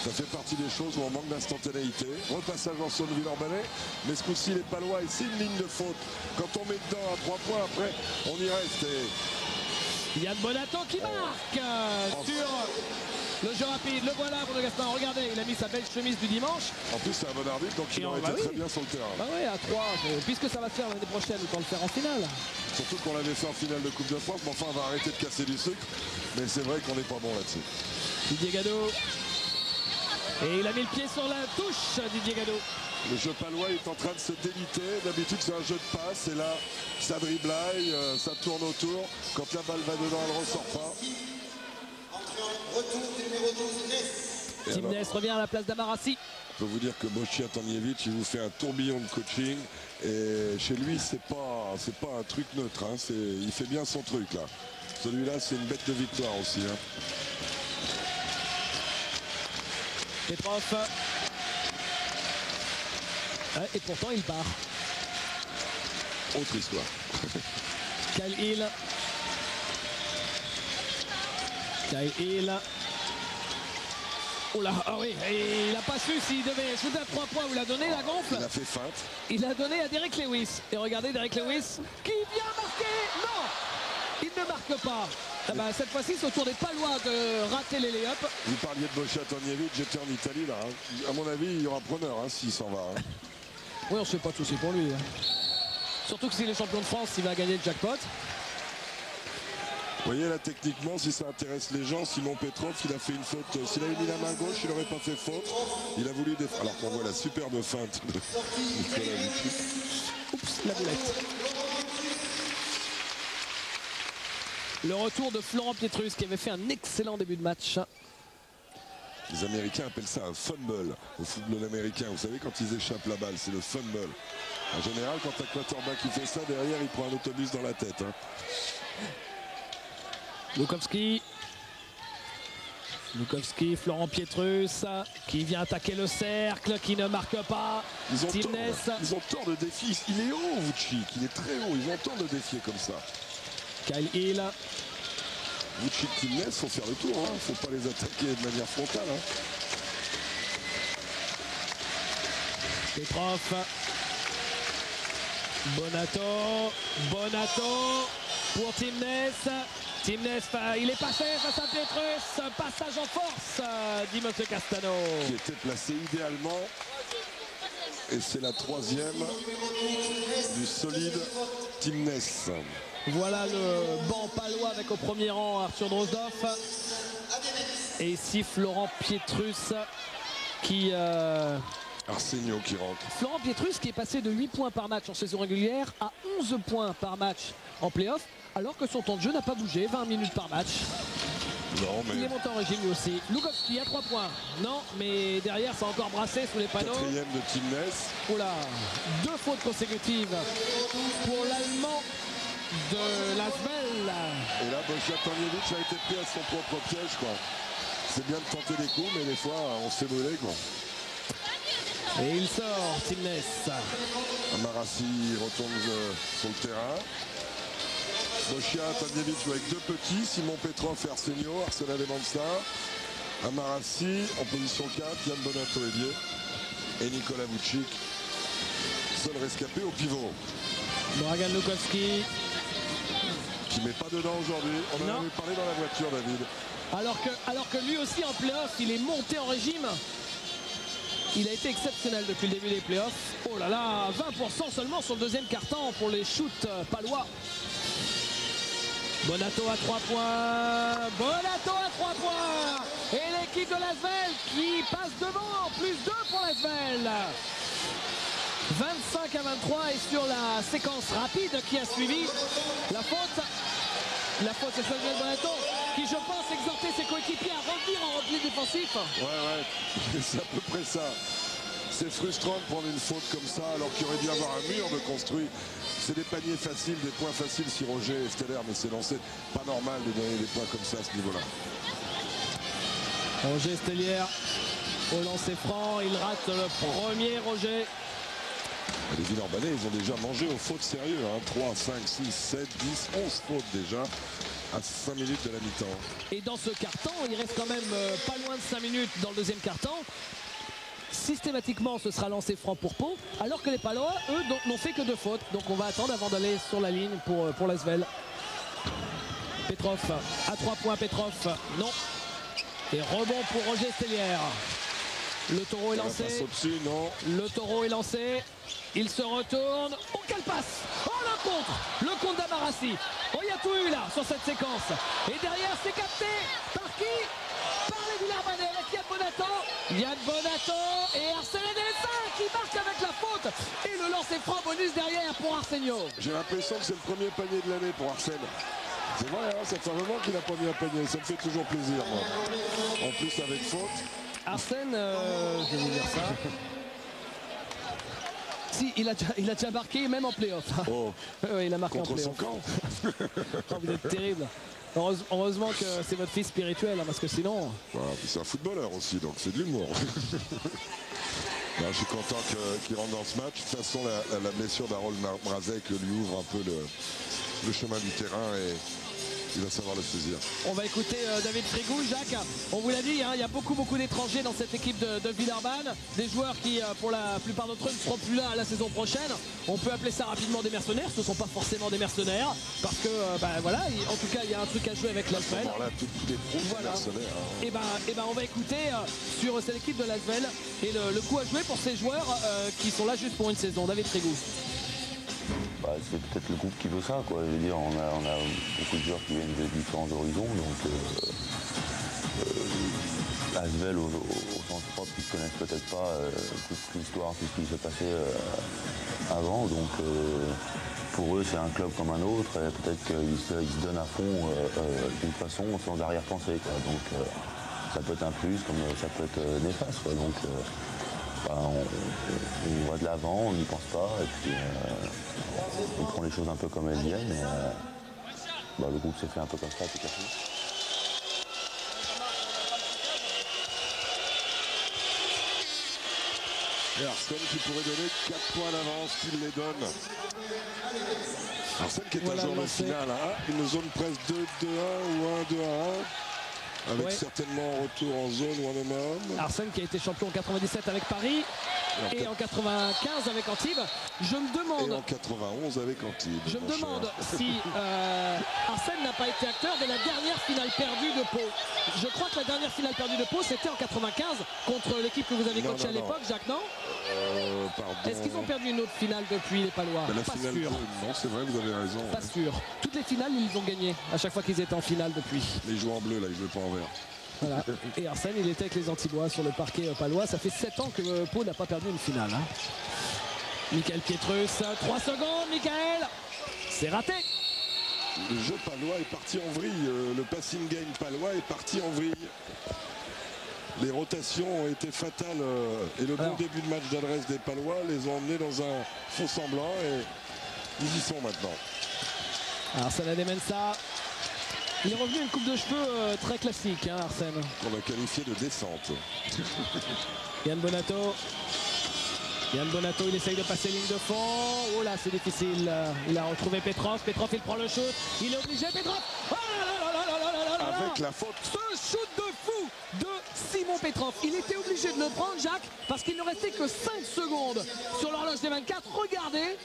Ça fait partie des choses où on manque d'instantanéité. Repassage en zone Villeurbanais, mais ce coup-ci les Palois, et c'est une ligne de faute. Quand on met dedans à 3 points, après, on y reste. Et... Yann Bonato qui marque sur le jeu rapide. Le voilà, Bruno Gasperin. Regardez, il a mis sa belle chemise du dimanche. En plus, c'est un bon arbitre, donc il aurait été très bien sur le terrain. Bah oui, à 3, puisque ça va se faire l'année prochaine, autant le faire en finale. Surtout qu'on l'avait fait en finale de Coupe de France, mais enfin, on va arrêter de casser du sucre. Mais c'est vrai qu'on n'est pas bon là-dessus. Didier Gadou. Et il a mis le pied sur la touche, Didier Gadou. Le jeu palois est en train de se déliter. D'habitude, c'est un jeu de passe. Et là, ça driblaille, ça tourne autour. Quand la balle va dedans, elle ne ressort pas. Tim Ness revient à la place d'Amarassi. On peut vous dire que Bošća Tomljević, il vous fait un tourbillon de coaching. Et chez lui, c'est pas un truc neutre. Hein. Il fait bien son truc, là. Celui-là, c'est une bête de victoire aussi. Hein. Petrov. Et pourtant il part. Autre histoire. Kyle Hill. Oh là, ah oui, et il n'a pas su s'il devait shooter à 3 points ou la donner, la gonfle. Il a fait feinte. Il a donné à Derek Lewis. Et regardez Derek Lewis qui vient marquer. Non, il ne marque pas. Ah bah, cette fois-ci, c'est au tour des Palois de rater les lay-up. Vous parliez de Boccia Tanjevic, j'étais en Italie là. Hein. À mon avis, il y aura preneur s'il s'en va. Hein. Oui, on ne se fait pas de soucis pour lui. Hein. Surtout que s'il est champion de France, il va gagner le jackpot. Vous voyez là, techniquement, si ça intéresse les gens, Simon Petrov, il a fait une faute. S'il avait mis la main gauche, il n'aurait pas fait faute. Il a voulu défendre. Alors qu'on voit la superbe feinte de Nicolas Vucic. Oups, la boulette. Le retour de Florent Pietrus qui avait fait un excellent début de match. Les Américains appellent ça un fumble au football américain. Vous savez, quand ils échappent la balle, c'est le fumble. En général, quand un quarterback qui fait ça, derrière, il prend un autobus dans la tête. Hein. Lukowski, Florent Pietrus qui vient attaquer le cercle, qui ne marque pas. Ils ont tort de défier. Il est haut, Vucic, il est très haut. Ils ont tort de défier comme ça. Kyle Hill. Vucic, Timness, faut faire le tour. Hein. Faut pas les attaquer de manière frontale. Hein. Petrov. Bonato pour Timness. Timness, il est passé face à Pietrus. Passage en force, dit M. Castano. Qui était placé idéalement. Et c'est la troisième du solide Timness. Voilà le banc palois avec au premier rang Arthur Drozdov. Et ici Florent Pietrus qui... Arsenio qui rentre. Florent Pietrus qui est passé de 8 points par match en saison régulière à 11 points par match en play-off, alors que son temps de jeu n'a pas bougé, 20 minutes par match. Non, mais... Il est monté en régime lui aussi. Lukowski à 3 points. Non, mais derrière, ça a encore brassé sous les panneaux. Quatrième de Timness. Oula, 2 fautes consécutives pour l'Allemand de Lasvel. Et là, Boccia Tanjevic a été pris à son propre piège, quoi. C'est bien de tenter des coups, mais des fois, on se fait brûler, quoi. Et il sort, Timness. Amarassi retourne sur le terrain. Boccia Tanjevic joue avec 2 petits, Simon Petrov et Arsenio, Arsenal et Mansa. Amarassi en position 4, Yann Bonato ailier et Nicolas Vucic, seul rescapé au pivot. Dragan Lukowski. Qui met pas dedans aujourd'hui, on en avait parlé dans la voiture, David. Alors que lui aussi en playoff, il est monté en régime. Il a été exceptionnel depuis le début des playoffs. Oh là là, 20% seulement sur le deuxième quart-temps pour les shoots palois. Bonato à 3 points. Bonato à 3 points. Et l'équipe de Lasvel qui passe devant. Plus 2 pour Lasvel. 25 à 23 et sur la séquence rapide qui a suivi, la faute c'est Samuel Bonato qui, je pense, exhortait ses coéquipiers à revenir en repli défensif. Ouais, c'est à peu près ça. C'est frustrant de prendre une faute comme ça alors qu'il aurait dû avoir un mur de construit. C'est des paniers faciles, des points faciles si Roger est stellaire, mais c'est lancé. Pas normal de donner des points comme ça à ce niveau-là. Roger Stellière au lancer franc, il rate le premier Roger. Les Villeurbanais, ils ont déjà mangé aux fautes sérieux. Hein. 3, 5, 6, 7, 10, 11 fautes déjà à 5 minutes de la mi-temps. Et dans ce quart-temps, il reste quand même pas loin de 5 minutes dans le deuxième quart-temps. Systématiquement, ce sera lancé franc pour Pau, alors que les Palois, eux, n'ont fait que 2 fautes. Donc on va attendre avant d'aller sur la ligne pour Lasvel. Petrov, à 3 points, Petrov, non. Et rebond pour Roger Stellière. Le taureau est lancé. Au-dessus, non. Le taureau est lancé. Il se retourne. Oh, quelle passe! Oh, le contre d'Amarassi. Oh, il y a tout eu là sur cette séquence. Et derrière, c'est capté par qui? Par les Villeurbanais avec Yann Bonato. Yann Bonato et Arsenal Delessa qui marque avec la faute. Et le lancer franc bonus derrière pour Arsenio. J'ai l'impression que c'est le premier panier de l'année pour Arsène. C'est vrai, hein, ça fait un moment qu'il n'a pas mis un panier. Ça me fait toujours plaisir, moi. En plus, avec faute. Arsène, je vais vous dire ça. Si, il a déjà marqué, même en play-off. Oh. Ouais, il a marqué contre en play-off. son camp. Oh, vous êtes terrible. Heureusement que c'est votre fils spirituel, hein, parce que sinon... Voilà, c'est un footballeur aussi, donc c'est de l'humour. Je suis content qu'il rentre dans ce match. De toute façon, la blessure d'Harold Mrazek lui ouvre un peu le chemin du terrain. il va savoir le saisir. On va écouter David Frégou. Jacques, on vous l'a dit, hein, il y a beaucoup d'étrangers dans cette équipe de Villeurbanne. Des joueurs qui, pour la plupart d'entre eux, ne seront plus là la saison prochaine. On peut appeler ça rapidement des mercenaires. Ce ne sont pas forcément des mercenaires. Parce que, voilà, en tout cas, il y a un truc à jouer avec l'Asvel. Là, tous les pros sont mercenaires. Et ben, on va écouter sur cette équipe de l'Asvel et le coup à jouer pour ces joueurs qui sont là juste pour une saison. David Frégou. C'est peut-être le groupe qui veut ça, quoi. Je veux dire, on a beaucoup de joueurs qui viennent de différents horizons, donc Asvel au sens propre, ils ne connaissent peut-être pas toute l'histoire, tout ce qui s'est passé avant, donc pour eux c'est un club comme un autre, et peut-être qu'ils se donnent à fond d'une façon sans arrière-pensée, quoi. Donc ça peut être un plus comme ça peut être néfaste, quoi. Donc on va de l'avant, on n'y pense pas, et puis on prend les choses un peu comme elles viennent. Et, le groupe s'est fait un peu comme ça, tout à fait. Et Arsène qui pourrait donner 4 points d'avance, qu'il les donne. Arsène qui est un joueur de finale, hein, une zone presse 2-2-1 ou 1-2-1. Avec certainement un retour en zone ou en homme. Arsène qui a été champion en 97 avec Paris et en 95 avec Antibes. Je me demande. Et en 91 avec Antibes. Je me demande si Arsène n'a pas été acteur de la dernière finale perdue de Pau. Je crois que la dernière finale perdue de Pau c'était en 95 contre l'équipe que vous avez coachée à l'époque, Jacques, non? Est-ce qu'ils ont perdu une autre finale depuis les Palois? Pas sûr. Non, c'est vrai, vous avez raison. Pas sûr. Toutes les finales, ils ont gagné à chaque fois qu'ils étaient en finale depuis. Les joueurs en bleu, là, ils jouaient pas en vert. Voilà. Et Arsène, il était avec les Antibois sur le parquet palois. Ça fait 7 ans que Pau n'a pas perdu une finale. Hein. Michael Pietrus, 3 secondes, Michael. C'est raté. Le jeu palois est parti en vrille. Le passing game palois est parti en vrille. Les rotations ont été fatales et le bon début de match d'adresse des Palois les ont emmenés dans un faux semblant et ils y sont maintenant. Alors Salah Mensa, il est revenu à une coupe de cheveux très classique, hein, Arsène. On va qualifier de descente. Yann Bonato, il essaye de passer ligne de fond. Oh là, c'est difficile. Il a retrouvé Petrov. Petrov, il prend le shoot. Il est obligé, Petrov. Oh là là là là là là là. Avec la faute. Ce shoot de fou de Simon Petrov. Il était obligé de le prendre, Jacques, parce qu'il ne restait que 5 secondes sur l'horloge des 24. Regardez,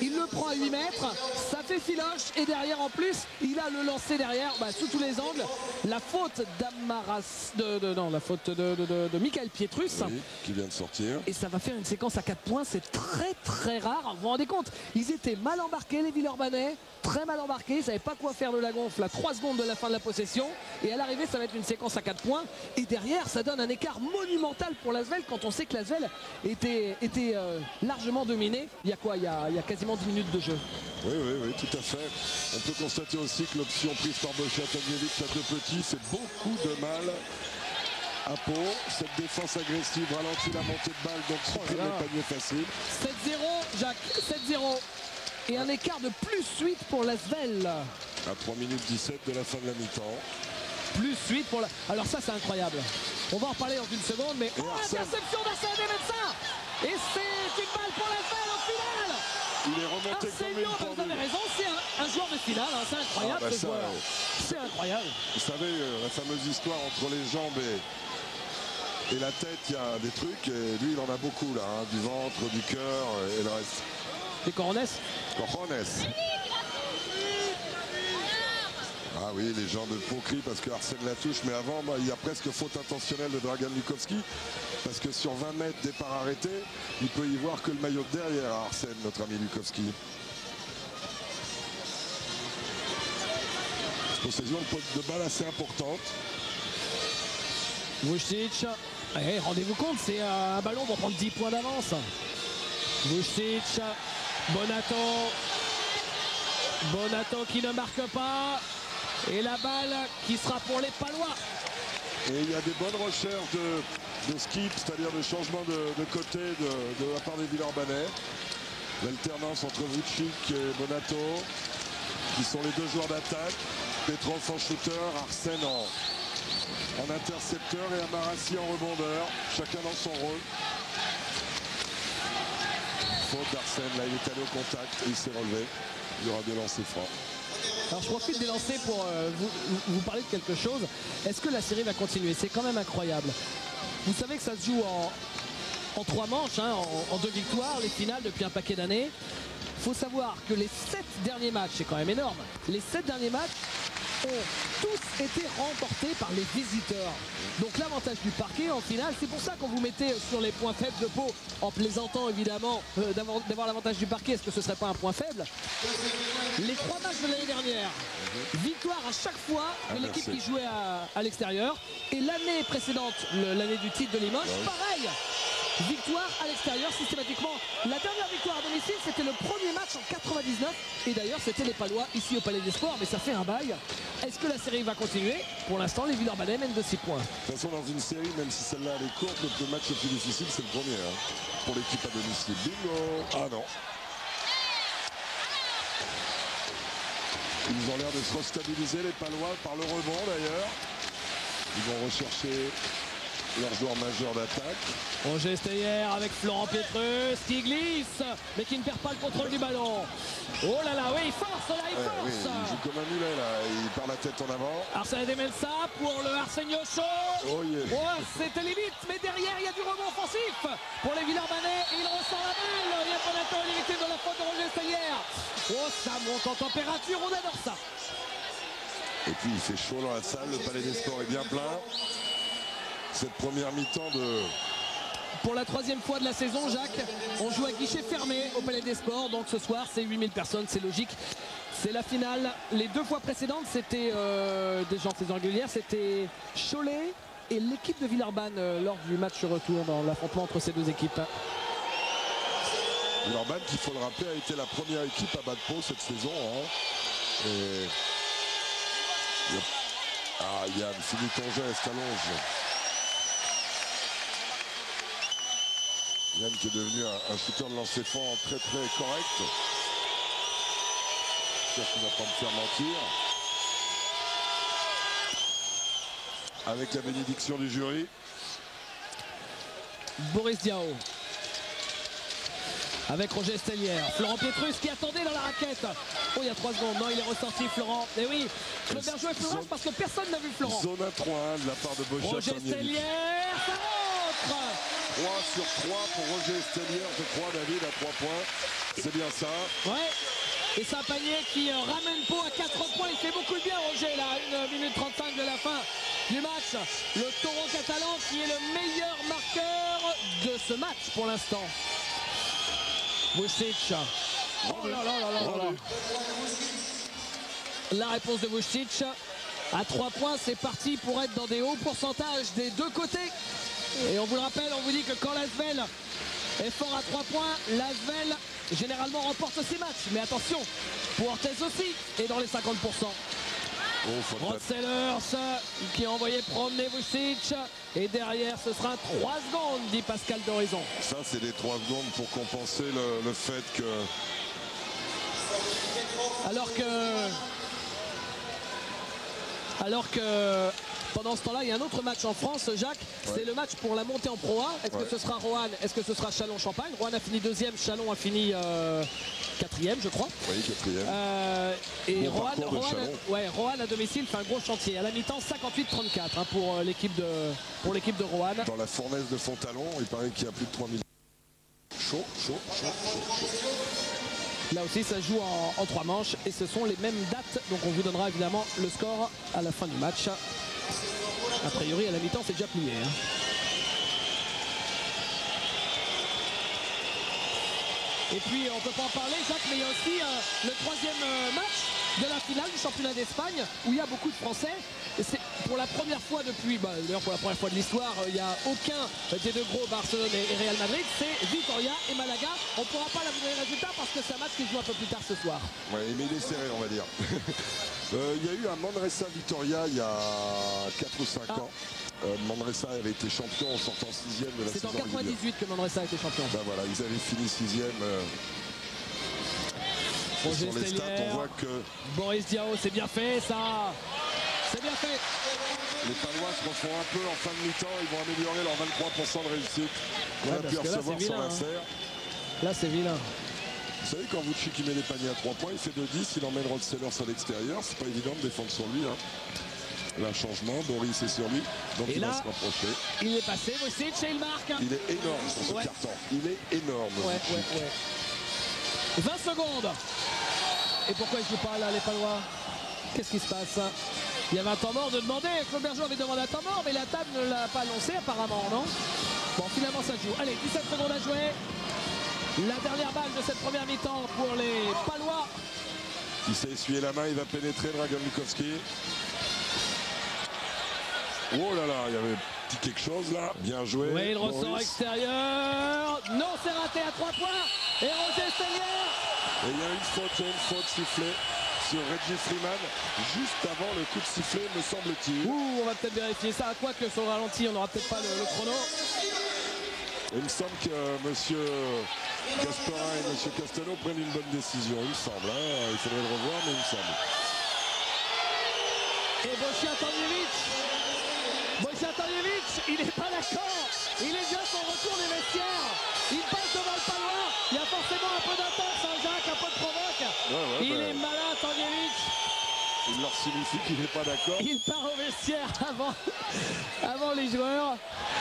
il le prend à 8 mètres. Ça fait filoche. Et derrière, en plus, il a le lancer derrière, sous tous les angles. La faute d'Amaras, la faute de Michael Pietrus. Oui, qui vient de sortir. Et ça va faire une séquence à 4 points. C'est très très rare. Vous vous rendez compte, ils étaient mal embarqués, les Villeurbanais. Très mal embarqués. Ils ne savaient pas quoi faire de la gonfle à 3 secondes de la fin de la possession. Et à l'arrivée, ça va être une séquence à 4 points. Et derrière, ça donne un écart monumental pour l'Asvel quand on sait que l'Asvel était largement dominé. Il y a quoi, il y a quasiment 10 minutes de jeu. Oui, tout à fait. On peut constater aussi que l'option prise par Bochat-Tagnevic à 2 petits fait beaucoup de mal à Pau. Cette défense agressive ralentit la montée de balle, donc supprime les paniers faciles. 7-0, Jacques, 7-0. Et un écart de plus 8 pour l'Asvel. À 3 minutes 17 de la fin de la mi-temps. Plus 8 pour la... Alors ça, c'est incroyable. On va en reparler dans une seconde, mais... Interception d'Arsène Médecin. Et c'est une balle pour l'Asvel au final. Il est remonté comme une pendule. Vous avez raison, c'est un joueur de finale. Hein. C'est incroyable, ce joueur. C'est incroyable. Vous savez, la fameuse histoire entre les jambes et la tête, il y a des trucs. Et lui, il en a beaucoup, là. Hein, du ventre, du cœur et le reste. Et Corones. Ah oui, les gens de Pau crient parce que Arsène la touche, mais avant, il y a presque faute intentionnelle de Dragan Lukovski, parce que sur 20 mètres départ arrêté, il peut y voir que le maillot de derrière à Arsène, notre ami Lukovski. Possession de balle assez importante. Vucic, rendez-vous compte, c'est un ballon pour prendre 10 points d'avance. Vucic, Bonato qui ne marque pas. Et la balle qui sera pour les Palois. Et il y a des bonnes recherches de skip, c'est-à-dire de changement de côté de la part des Villeurbanais. L'alternance entre Vucic et Bonato, qui sont les 2 joueurs d'attaque. Petrov en shooter, Arsène en intercepteur et Amarassi en rebondeur. Chacun dans son rôle. Faute d'Arsène, là il est allé au contact et il s'est relevé. Il y aura 2 lancers francs. Alors je profite des lancers pour vous parler de quelque chose. Est-ce que la série va continuer? C'est quand même incroyable. Vous savez que ça se joue en 3 manches, hein, en 2 victoires, les finales depuis un paquet d'années. Il faut savoir que les 7 derniers matchs, c'est quand même énorme, les 7 derniers matchs ont tous été remportés par les visiteurs. Donc l'avantage du parquet en finale, c'est pour ça qu'on vous mettait sur les points faibles de Pau, en plaisantant évidemment d'avoir l'avantage du parquet. Est-ce que ce ne serait pas un point faible? Les 3 matchs de l'année dernière, victoire à chaque fois de l'équipe qui jouait à l'extérieur. Et l'année précédente, l'année du titre de Limoges, pareil, victoire à l'extérieur systématiquement. La dernière victoire à domicile, c'était le premier match en 99. Et d'ailleurs, c'était les Palois ici au Palais des Sports. Mais ça fait un bail. Est-ce que la série va continuer? Pour l'instant, les Villeurbanais mènent de 6 points. De toute façon, dans une série, même si celle-là elle est courte, le match le plus difficile, c'est le premier. Hein, pour l'équipe à domicile. Bingo! Ah non. Ils ont l'air de se restabiliser, les Palois, par le rebond d'ailleurs. Ils vont rechercher leur joueur majeur d'attaque. Roger Steyer avec Florent Pietrus qui glisse, mais qui ne perd pas le contrôle du ballon. Oh là là, oui, il force là, il force. Oui, il joue comme un mulet là, il perd la tête en avant. Arsène Demensa pour le Arsenio Show. Oh yeah. Oh, c'était limite, mais derrière il y a du rebond offensif pour les Villeurbanais. Il ressent la balle. Il y a Bonato à limiter de la faute de Roger Steyer. Oh, ça monte en température, on adore ça. Et puis il fait chaud dans la salle, le Palais des Sports est bien plein. Cette première mi-temps de... Pour la 3e fois de la saison, Jacques, on joue à guichet fermé au Palais des Sports. Donc ce soir, c'est 8000 personnes, c'est logique. C'est la finale. Les 2 fois précédentes, c'était déjà en saison régulière, c'était Cholet et l'équipe de Villeurbanne lors du match retour dans l'affrontement entre ces 2 équipes. Villeurbanne, qu'il faut le rappeler, a été la première équipe à battre Pau cette saison. Hein. Et... Ah, Yann, finis ton geste, allonge. Yann qui est devenu un shooter de lancer franc très très correct. J'espère qu'il ne va pas me faire mentir. Avec la bénédiction du jury. Boris Diao. Avec Roger Steyer. Florent Pietrus qui attendait dans la raquette. Oh, il y a 3 secondes. Non, il est ressorti, Florent. Et oui, Claude Bergeau est plus large parce que personne n'a vu Florent. Zone à 3 de la part de Bocha. Roger Steyer, ça rentre. 3 sur 3 pour Roger Steyer, je crois, David, à 3 points. C'est bien ça. Ouais. Et c'est un panier qui ramène Pau à 4 points. Il fait beaucoup de bien, Roger, là, à 1 minute 35 de la fin du match. Le taureau catalan qui est le meilleur marqueur de ce match pour l'instant. Vučić. Oh là là là là là là. La réponse de Vučić. À 3 points, c'est parti pour être dans des hauts pourcentages des 2 côtés. Et on vous le rappelle, on vous dit que quand l'Asvel est fort à 3 points, l'Asvel généralement remporte ces matchs. Mais attention, pour Orthez aussi est dans les 50%. Rod Sellers qui a envoyé promener Vučić. Et derrière, ce sera 3 secondes, dit Pascal d'Horizon. Ça, c'est des 3 secondes pour compenser le fait que... Alors que pendant ce temps-là, il y a un autre match en France, Jacques. Ouais. C'est le match pour la montée en Pro A. Est-ce que ce sera Roanne? Est-ce que ce sera Châlons-Champagne? Roanne a fini 2e, Châlons a fini 4e, je crois. Oui, 4e. Et Roanne à domicile fait un gros chantier. À la mi-temps, 58-34 hein, pour l'équipe de Roanne. Dans la fournaise de Fontalon, il paraît qu'il y a plus de 3000. Chaud. Là aussi, ça joue en 3 manches et ce sont les mêmes dates. Donc on vous donnera évidemment le score à la fin du match. A priori, à la mi-temps, c'est déjà plié. Hein. Et puis, on ne peut pas en parler, Jacques, mais il y a aussi le 3e match de la finale du championnat d'Espagne où il y a beaucoup de Français. Et c'est pour la première fois depuis, d'ailleurs pour la première fois de l'histoire, il n'y a aucun des 2 gros, Barcelone et Real Madrid, c'est Vitoria et Malaga. On ne pourra pas la donner le résultat parce que c'est un match qui joue un peu plus tard ce soir. Oui, mais il est serré, on va dire. Il y a eu un Manresa-Vitoria il y a 4 ou 5 ans. Manresa avait été champion en sortant 6e de la saison. C'est en 98 que Manresa a été champion. Ben voilà, ils avaient fini 6e. Sur les stats, on voit que... Boris Diao, c'est bien fait ça. C'est bien fait. Les Palois se refont un peu en fin de mi-temps. Ils vont améliorer leur 23% de réussite qu'on a pu recevoir sur la serre. Là, c'est vilain. Vous savez, quand Vucci qui met des paniers à 3 points, il fait 2-10, il emmène Rod Sellers à l'extérieur. C'est pas évident de défendre sur lui. Hein. Là, changement, Boris est sur lui, donc il va se rapprocher. Il est passé, Vucic, et il marque. Il est énorme sur ce carton. Il est énorme. 20 secondes. Et pourquoi il ne joue pas là, les Palois? Qu'est-ce qui se passe? Il y avait un temps mort de demander. Claude Bergeau avait demandé un temps mort, mais la table ne l'a pas annoncé apparemment, non? Bon, finalement ça joue. Allez, 17 secondes à jouer. La dernière balle de cette première mi-temps pour les Palois. Il s'est essuyé la main, il va pénétrer Dragan Lukowski. Oh là là, il y avait petit quelque chose là. Bien joué. Oui, il ressort extérieur. Non, c'est raté à 3 points. Et Roger Stellier. Et il y a une faute sifflée sur Reggie Freeman juste avant le coup de sifflet, me semble-t-il. Ouh, on va peut-être vérifier ça. Quoique sur le ralenti, on n'aura peut-être pas le chrono. Il me semble que monsieur Gasperin et monsieur Castelnau prennent une bonne décision, il me semble. Hein. Il faudrait le revoir, mais il me semble. Et Bojan Tanjevic, il n'est pas d'accord. Il est déjà son retour des vestiaires. Il passe devant le Palois. Il y a forcément un peu d'attente, Saint-Jacques, un peu de provoque. Il est malin, Tanjevic. Il leur signifie qu'il n'est pas d'accord. Il part au vestiaire avant les joueurs.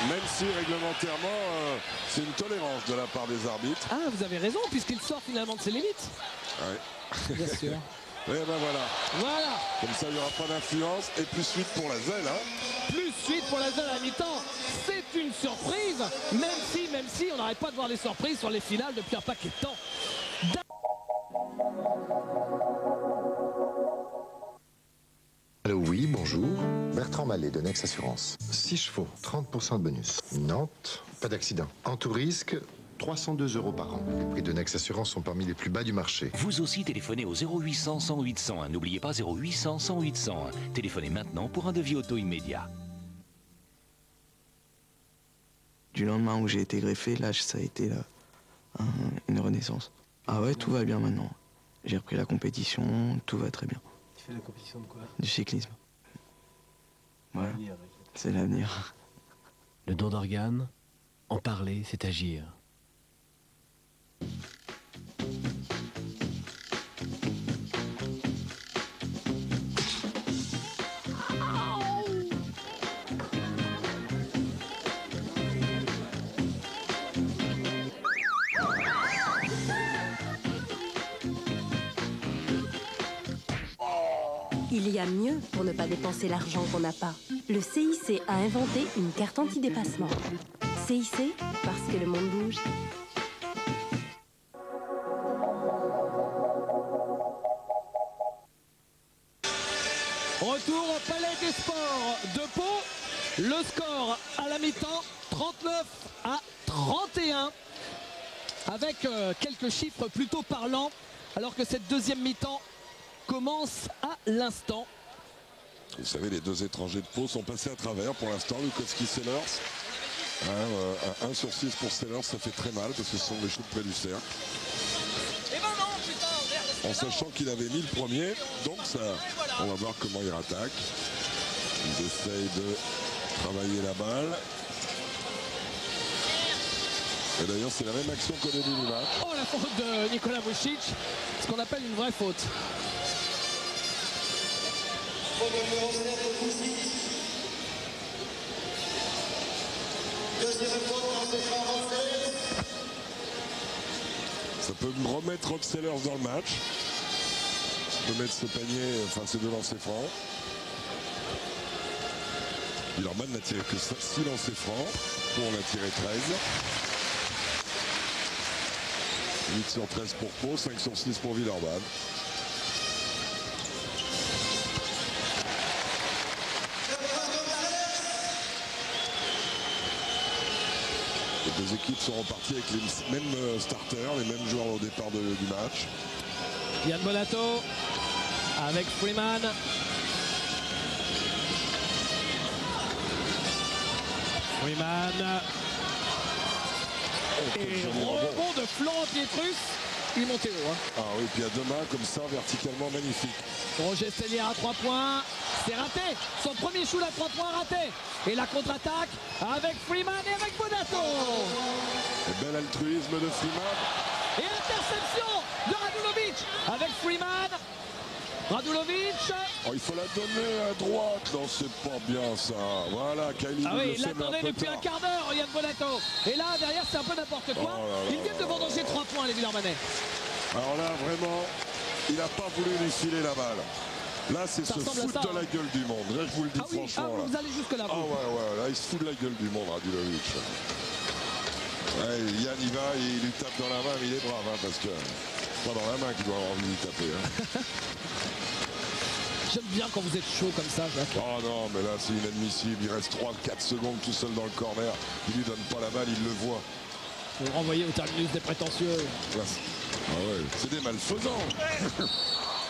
Même si réglementairement, c'est une tolérance de la part des arbitres. Ah, vous avez raison, puisqu'il sort finalement de ses limites. Ouais. Bien sûr. Et ben voilà. Voilà. Comme ça, il n'y aura pas d'influence. Et plus suite pour la Zelle. Hein. Plus suite pour la Zelle à mi-temps. C'est une surprise. Même si on n'arrête pas de voir les surprises sur les finales depuis un paquet de temps. Allô, oui, bonjour. Bertrand Mallet de Nex Assurance. 6 chevaux, 30% de bonus. Nantes, pas d'accident. En tout risque, 302 € par an. Les prix de Nex Assurance sont parmi les plus bas du marché. Vous aussi téléphonez au 0800 108 101. N'oubliez pas 0800 108 101. Téléphonez maintenant pour un devis auto immédiat. Du lendemain où j'ai été greffé, là, ça a été une renaissance. Ah ouais, tout va bien maintenant. J'ai repris la compétition, tout va très bien. Tu fais la compétition de quoi? Du cyclisme. Voilà, c'est l'avenir. Le don d'organes, en parler, c'est agir. Il y a mieux pour ne pas dépenser l'argent qu'on n'a pas. Le CIC a inventé une carte anti-dépassement. CIC, parce que le monde bouge. Retour au Palais des Sports de Pau. Le score à la mi-temps, 39-31. Avec quelques chiffres plutôt parlants. Alors que cette deuxième mi-temps commence à l'instant. Vous savez, les deux étrangers de Pau sont passés à travers pour l'instant. Lukowski-Sellers. 1 sur 6 pour Sellers, ça fait très mal parce que ce sont des shoots près du cercle. En sachant qu'il avait mis le premier, donc ça, on va voir comment il rattaque. Ils essayent de travailler la balle. Et d'ailleurs, c'est la même action qu'au début du match. Oh, la faute de Nikola Vucic, ce qu'on appelle une vraie faute. Ça peut me remettre Rod Sellers dans le match. Je peux mettre ce panier, enfin ces deux lancers francs. Billerman n'a tiré que 6 lancers francs. Pour on a tiré 13. 8 sur 13 pour Pau, 5 sur 6 pour Villeurbanne. Les deux équipes sont reparties avec les mêmes starters, les mêmes joueurs au départ du match. Yann Bonato avec Freeman. Freeman. Et rebond de Florent Pietrus. Il est monté haut. Hein. Ah oui, puis à deux mains comme ça, verticalement magnifique. Roger Stellier à 3 points. C'est raté. Son premier shoot à 3 points raté. Et la contre-attaque avec Freeman et avec Bonato. Et bel altruisme de Freeman. Et interception Radulovic. Oh, il faut la donner à droite. Non, c'est pas bien ça. Voilà, Kylie. Ah oui, il l'attendait depuis un quart d'heure, Yann Bonato. Et là, derrière, c'est un peu n'importe quoi. Ils viennent de vendanger 3 points, les Villeurbanais. Alors là, vraiment, il n'a pas voulu lui filer la balle. Là, c'est se foutre de la gueule du monde. Là, je vous le dis franchement. Vous allez jusque là. Ah ouais, là, il se fout de la gueule du monde, Radulovic. Ouais, Yann, il va, il lui tape dans la main, mais il est brave, hein, parce que c'est pas dans la main qu'il doit avoir envie de lui taper. Hein. J'aime bien quand vous êtes chaud comme ça, Jacques. Oh non, mais là, c'est inadmissible. Il reste 3-4 secondes tout seul dans le corner. Il lui donne pas la balle, il le voit. Vous renvoyez au terminus des prétentieux. Là, c'est des malfaisants.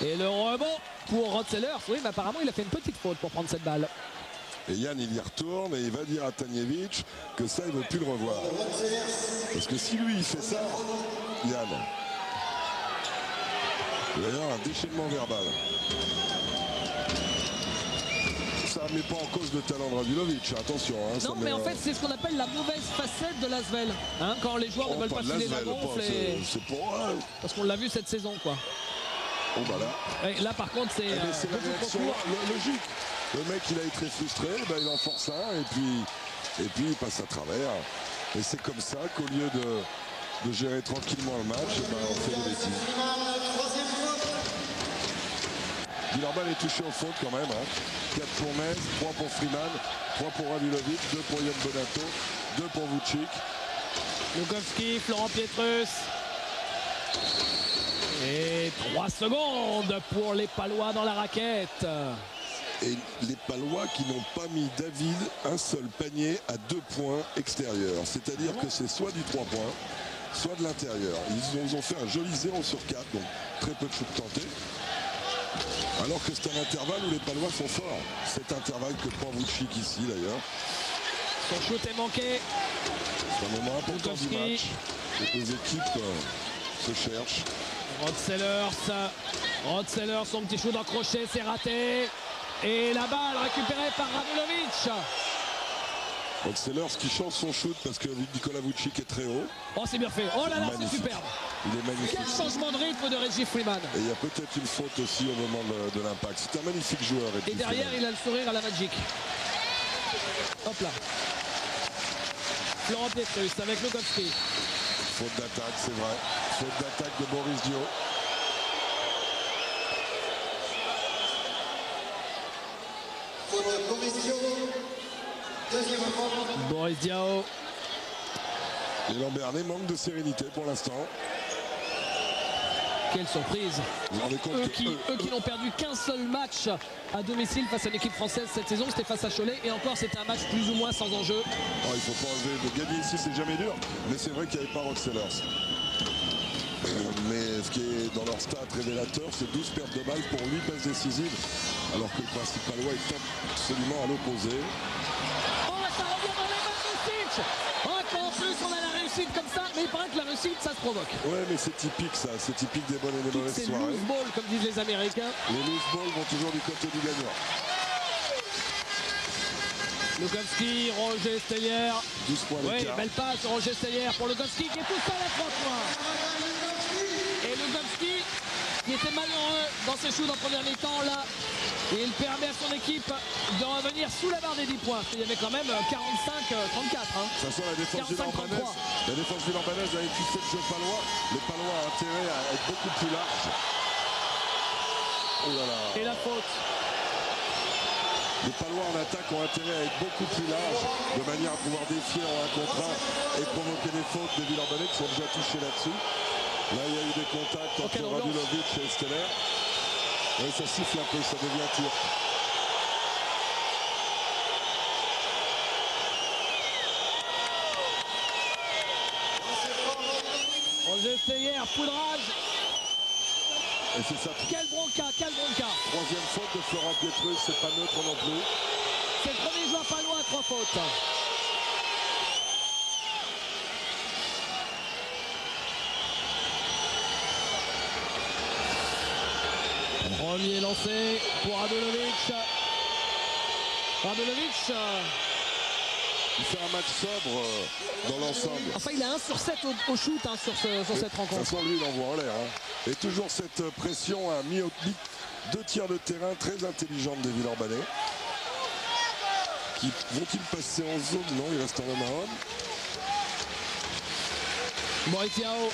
Et le rebond pour Rod Sellers. Oui, mais apparemment, il a fait une petite faute pour prendre cette balle. Et Yann, il y retourne et il va dire à Tanjevic que ça, il ne veut plus le revoir. Parce que si lui, il fait ça, Yann, il va y avoir un déchaînement verbal. Ça ne met pas en cause le talent de Radulovic, attention. Hein, non, mais en fait, c'est ce qu'on appelle la mauvaise facette de l'Asvel. Hein, quand les joueurs ne veulent pas filer la gonfle. C'est pour parce qu'on l'a vu cette saison, quoi. Oh, bah là. Et là, par contre, c'est la réaction logique. Le mec, il a été très frustré, ben, il en force un, et puis il passe à travers. Et c'est comme ça qu'au lieu de gérer tranquillement le match, ben, on fait des bêtises. Villeurbanne est touché aux fautes quand même. Hein. 4 pour Metz, 3 pour Freeman, 3 pour Radulovic, 2 pour Yann Bonato, 2 pour Vucic. Lukowski, Florent Pietrus. Et 3 secondes pour les Palois dans la raquette. Et les Palois qui n'ont pas mis David un seul panier à 2 points extérieurs. C'est-à-dire que c'est soit du 3 points, soit de l'intérieur. Ils ont fait un joli 0 sur 4, donc très peu de shoots tentés. Alors que c'est un intervalle où les Palois sont forts. Cet intervalle que prend Vucic ici d'ailleurs. Son shoot est manqué. C'est un moment important du match. Les deux équipes se cherchent. Rod Sellers, son petit shoot d'un crochet, c'est raté. Et la balle récupérée par Radulovic. Rod Sellers qui change son shoot parce que Nikola Vucic est très haut. Oh, c'est bien fait. Oh là là, c'est superbe. Il est magnifique. Quel changement de rythme de Reggie Freeman. Et il y a peut-être une faute aussi au moment de l'impact. C'est un magnifique joueur. Et derrière, il a le sourire à la Magic. Hop là. Florent Pietrus avec Lukowski. Faute d'attaque, c'est vrai. Faute d'attaque de Boris Dio. Boris Diaw. Les Lambernais manquent de sérénité pour l'instant. Quelle surprise. Eux qui n'ont perdu qu'un seul match à domicile face à l'équipe française cette saison, c'était face à Cholet. Et encore, c'était un match plus ou moins sans enjeu. Oh, il ne faut pas enlever. De gagner ici, c'est jamais dur. Mais c'est vrai qu'il n'y avait pas Rod Sellers. Mais ce qui est dans leur stat révélateur, c'est 12 pertes de balles pour 8 passes décisives. Alors que le Principalois est absolument à l'opposé. Oh, ça revient dans les mains de Vucic. Oh, en plus, on a la réussite comme ça. Mais il paraît que la réussite, ça se provoque. Ouais, mais c'est typique ça. C'est typique des bonnes et des mauvaises soirées. C'est loose ball, comme disent les Américains. Les loose balls vont toujours du côté du gagnant. Lukowski, Roger Stellier. 12 points d'écart. Oui, belle passe, Roger Stellier pour Lukowski qui est tout seul à 3 points. Et Lukowski, qui était malheureux dans ses shoots en première mi-temps, là, il permet à son équipe de revenir sous la barre des 10 points. Il y avait quand même 45-34. Hein. Ça sent la défense villeurbannaise. La défense villeurbannaise a étouffé le jeu palois. Le Palois a intérêt à être beaucoup plus large. Oh là là. Et la faute. Les Palois en attaque ont intérêt à être beaucoup plus larges, de manière à pouvoir défier en 1 contre 1 et provoquer des fautes des Villeurbanais qui sont déjà touchés là-dessus. Là, il y a eu des contacts entre Radulovic et Stellier. Oui, ça siffle un peu, ça devient tir. Roger Stellier, poudrage. Et c'est ça. Quel bronca, quel bronca. 3e faute de Florent Pietrus, c'est pas neutre non plus. C'est le premier joueur palois à 3 fautes. Premier lancé pour Radulovic. Radulovic. Il fait un match sobre dans l'ensemble. Enfin, il a 1 sur 7 au shoot hein, sur cette rencontre. De toute façon, lui, il envoie en l'air. Hein. Et toujours cette pression a mis 2 tirs de terrain très intelligents des Villeurbanais. Vont-ils passer en zone? Non, il reste en homme à homme. Moritiao.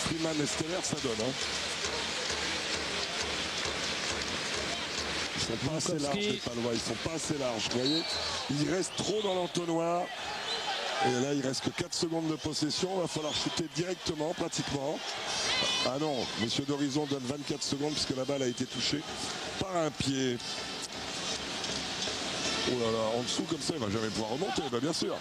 Freeman et Steller, ça donne. Hein. Ils sont pas assez larges, les Palois. Ils sont pas assez larges. Vous voyez, ils restent trop dans l'entonnoir. Et là, il reste que 4 secondes de possession. Il va falloir shooter directement, pratiquement. Ah non, Monsieur d'Horizon donne 24 secondes puisque la balle a été touchée par un pied. Oh là là, en dessous comme ça, il va jamais pouvoir remonter, bah bien sûr.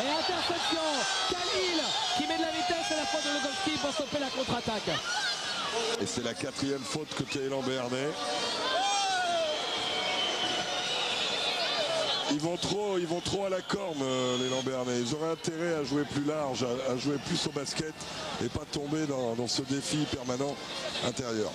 Et interception, Khalil qui met de la vitesse à la fois de Logowski pour stopper la contre-attaque. Et c'est la 4e faute que Caëlan Béarnais. Ils vont trop à la corne, les Lambernais. Ils auraient intérêt à jouer plus large, à jouer plus au basket et pas tomber dans ce défi permanent intérieur.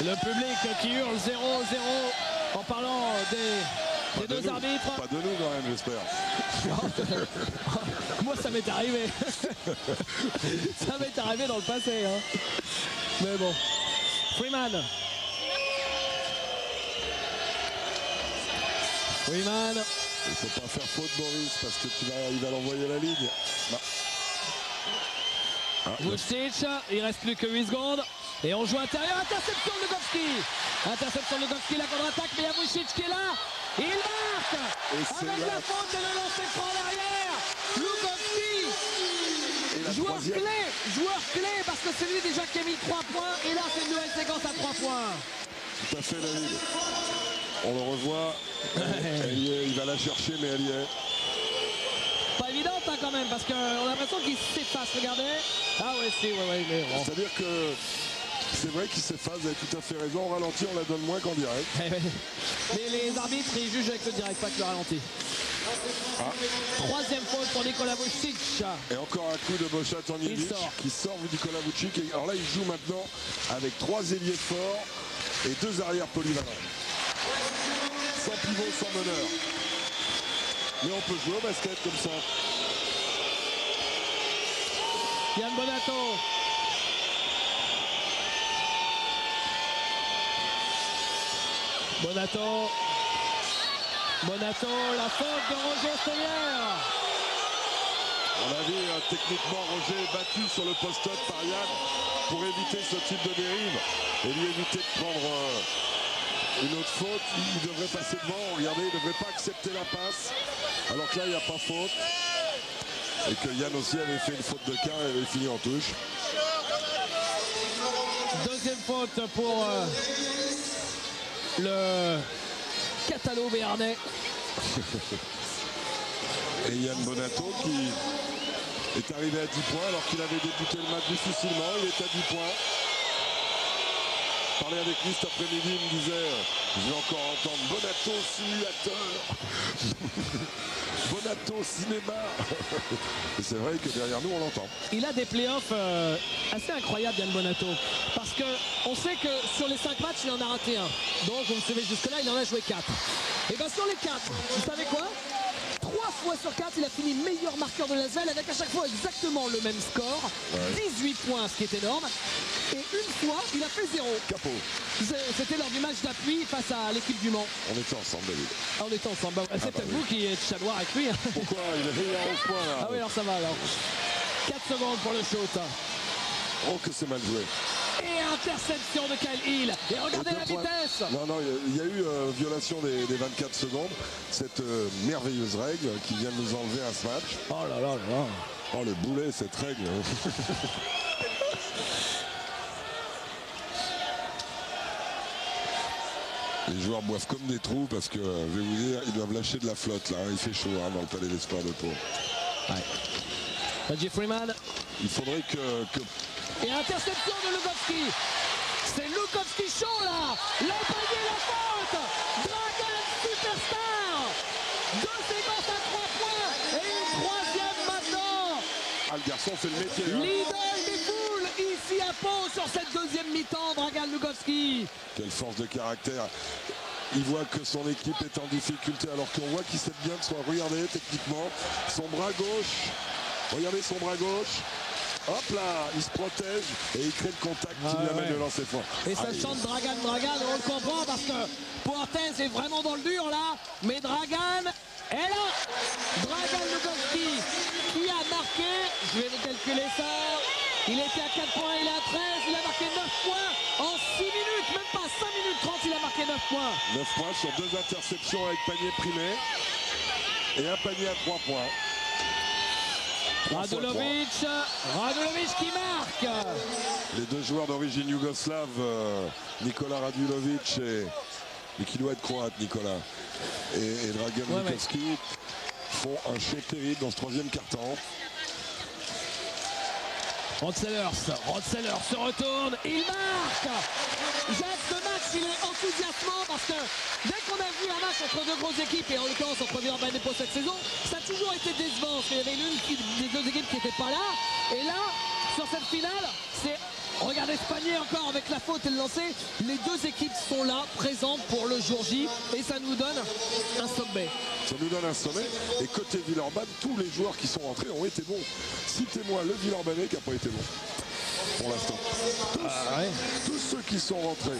Le public qui hurle 0-0 en parlant des deux arbitres. Pas de nous quand même, j'espère. Moi ça m'est arrivé. Ça m'est arrivé dans le passé. Hein. Mais bon. Freeman. Freeman. Il faut pas faire faute, Boris, parce que il va l'envoyer à la ligne. Vucic, il reste plus que 8 secondes. Et on joue intérieur, interception de Logowski. Interception de Logowski, la contre-attaque, mais il y a Vucic qui est là. Il marque avec la faute et le lancer franc en arrière. Logowski, joueur clé, parce que c'est lui déjà qui a mis 3 points. Et là, c'est une nouvelle séquence à 3 points. Tout à fait, David. On le revoit. Elle y est, il va la chercher, mais elle y est. Pas évidente hein, quand même, parce qu'on a l'impression qu'il s'efface, regardez. Ah ouais, si, ouais, mais bon. C'est-à-dire que c'est vrai qu'il s'efface, vous avez tout à fait raison. En ralenti, on la donne moins qu'en direct. Mais les arbitres, ils jugent avec le direct, pas que le ralenti. 3e faute pour Nikola Vucic. Et encore un coup de Bochat Tanjevic qui sort Nikola Vucic. Alors là, il joue maintenant avec 3 ailiers forts et 2 arrières polyvalents. Sans pivot, sans meneur. Mais on peut jouer au basket comme ça. Yann Bonato. Bonato, la faute de Roger Steyr. On a vu techniquement Roger battu sur le post-up par Yann pour éviter ce type de dérive et lui éviter de prendre une autre faute. Il devrait passer devant, regardez, il ne devrait pas accepter la passe. Alors que là, il n'y a pas faute. Et que Yann aussi avait fait une faute de quart et avait fini en touche. 2e faute pour le Catalo béarnais. Et Yann Bonato qui est arrivé à 10 points alors qu'il avait débuté le match difficilement. Il est à 10 points. Je parlais avec lui cet après-midi, il me disait je vais encore entendre Bonato simulateur. Bonato cinéma. Et c'est vrai que derrière nous on l'entend. Il a des playoffs assez incroyables, Yann Bonato, parce qu'on sait que sur les 5 matchs il en a raté un. Donc vous me suivez jusque là, il en a joué 4. Et bien sur les 4, vous savez quoi, 3 fois sur 4 il a fini meilleur marqueur de l'Asvel avec à chaque fois exactement le même score, 18 points, ce qui est énorme. Et une fois, il a fait 0. Capot. C'était lors du match d'appui face à l'équipe du Mans. On était ensemble, David. On était ensemble. C'est peut-être vous qui êtes chanois avec lui. Pourquoi? Il a fait un 11 points là. Ah oui, alors ça va alors. 4 secondes pour le shoot. Oh que c'est mal joué. Et interception de Kyle Hill. Et regardez la vitesse. Non, il y a eu violation des 24 secondes. Cette merveilleuse règle qui vient de nous enlever à ce match. Oh là là là. Oh le boulet, cette règle. Les joueurs boivent comme des trous parce que, je vais vous dire, ils doivent lâcher de la flotte là. Il fait chaud hein, dans le Palais des Sports de Pau. Reggie Freeman. Il faudrait que... Et interception de Lugowski. C'est Lugowski chaud là. La panier, la faute. Dragan Superstar. 2 séquences à 3 points. Et une 3e maintenant. Ah, le garçon fait le métier. L'idole des foules. ici à Pau sur cette deuxième mi-temps, Dragan Lukowski. Quelle force de caractère. Il voit que son équipe est en difficulté alors qu'on voit qu'il sait bien de soi. Regardez techniquement son bras gauche. Regardez son bras gauche. Hop là, il se protège et il crée le contact qui lui amène le lancer fort. Et ça chante Dragan, on le comprend parce que Puertes est vraiment dans le dur là. Mais Dragan est là. Dragan Lukowski qui a marqué, je vais vous calculer ça. Il était à 4 points, il est à 13, il a marqué 9 points en 6 minutes, même pas 5 minutes 30, il a marqué 9 points. 9 points sur 2 interceptions avec panier primé et un panier à 3 points. Radulovic qui marque. Les deux joueurs d'origine yougoslave, Nikola Radulovic et qui doit être croate, Nicolas, et Dragan Lukowski font un show terrible dans ce troisième quart-temps. Rod Sellers se retourne, il marque. Jacques, ce match, il est enthousiasmant parce que dès qu'on a vu un match entre deux grosses équipes, et en l'occurrence entre Villeurbanne et Pau cette saison, ça a toujours été décevant. Il y avait l'une des deux équipes qui n'était pas là. Et là, sur cette finale, c'est... Regardez ce panier encore avec la faute et le lancer. Les deux équipes sont là, présentes pour le jour J. Et ça nous donne un sommet. Ça nous donne un sommet. Et côté Villeurbanne, tous les joueurs qui sont rentrés ont été bons. Citez-moi le Villeurbanais qui n'a pas été bon. Pour l'instant. Tous ceux qui sont rentrés.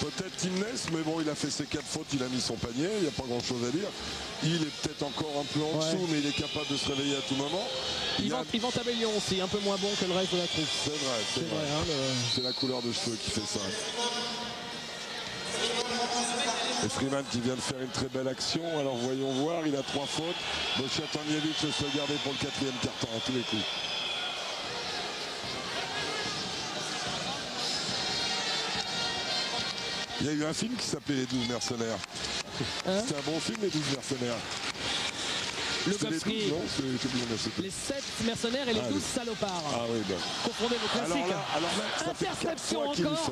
Peut-être Timnes, mais bon, il a fait ses 4 fautes, il a mis son panier, il n'y a pas grand chose à dire. Il est peut-être encore un peu en dessous, mais il est capable de se réveiller à tout moment. Yvan Tabellion aussi, un peu moins bon que le reste de la troupe. C'est vrai. C'est la couleur de cheveux qui fait ça. Et Freeman qui vient de faire une très belle action. Alors voyons voir, il a 3 fautes. Moshe Tanjevic se fait garder pour le 4e quart-temps à tous les coups. Il y a eu un film qui s'appelait Les 12 mercenaires. C'était un bon film, Les 12 mercenaires. Lukowski, les 7 mercenaires et les 12 salopards. Confondez vos classiques. Alors là, interception encore.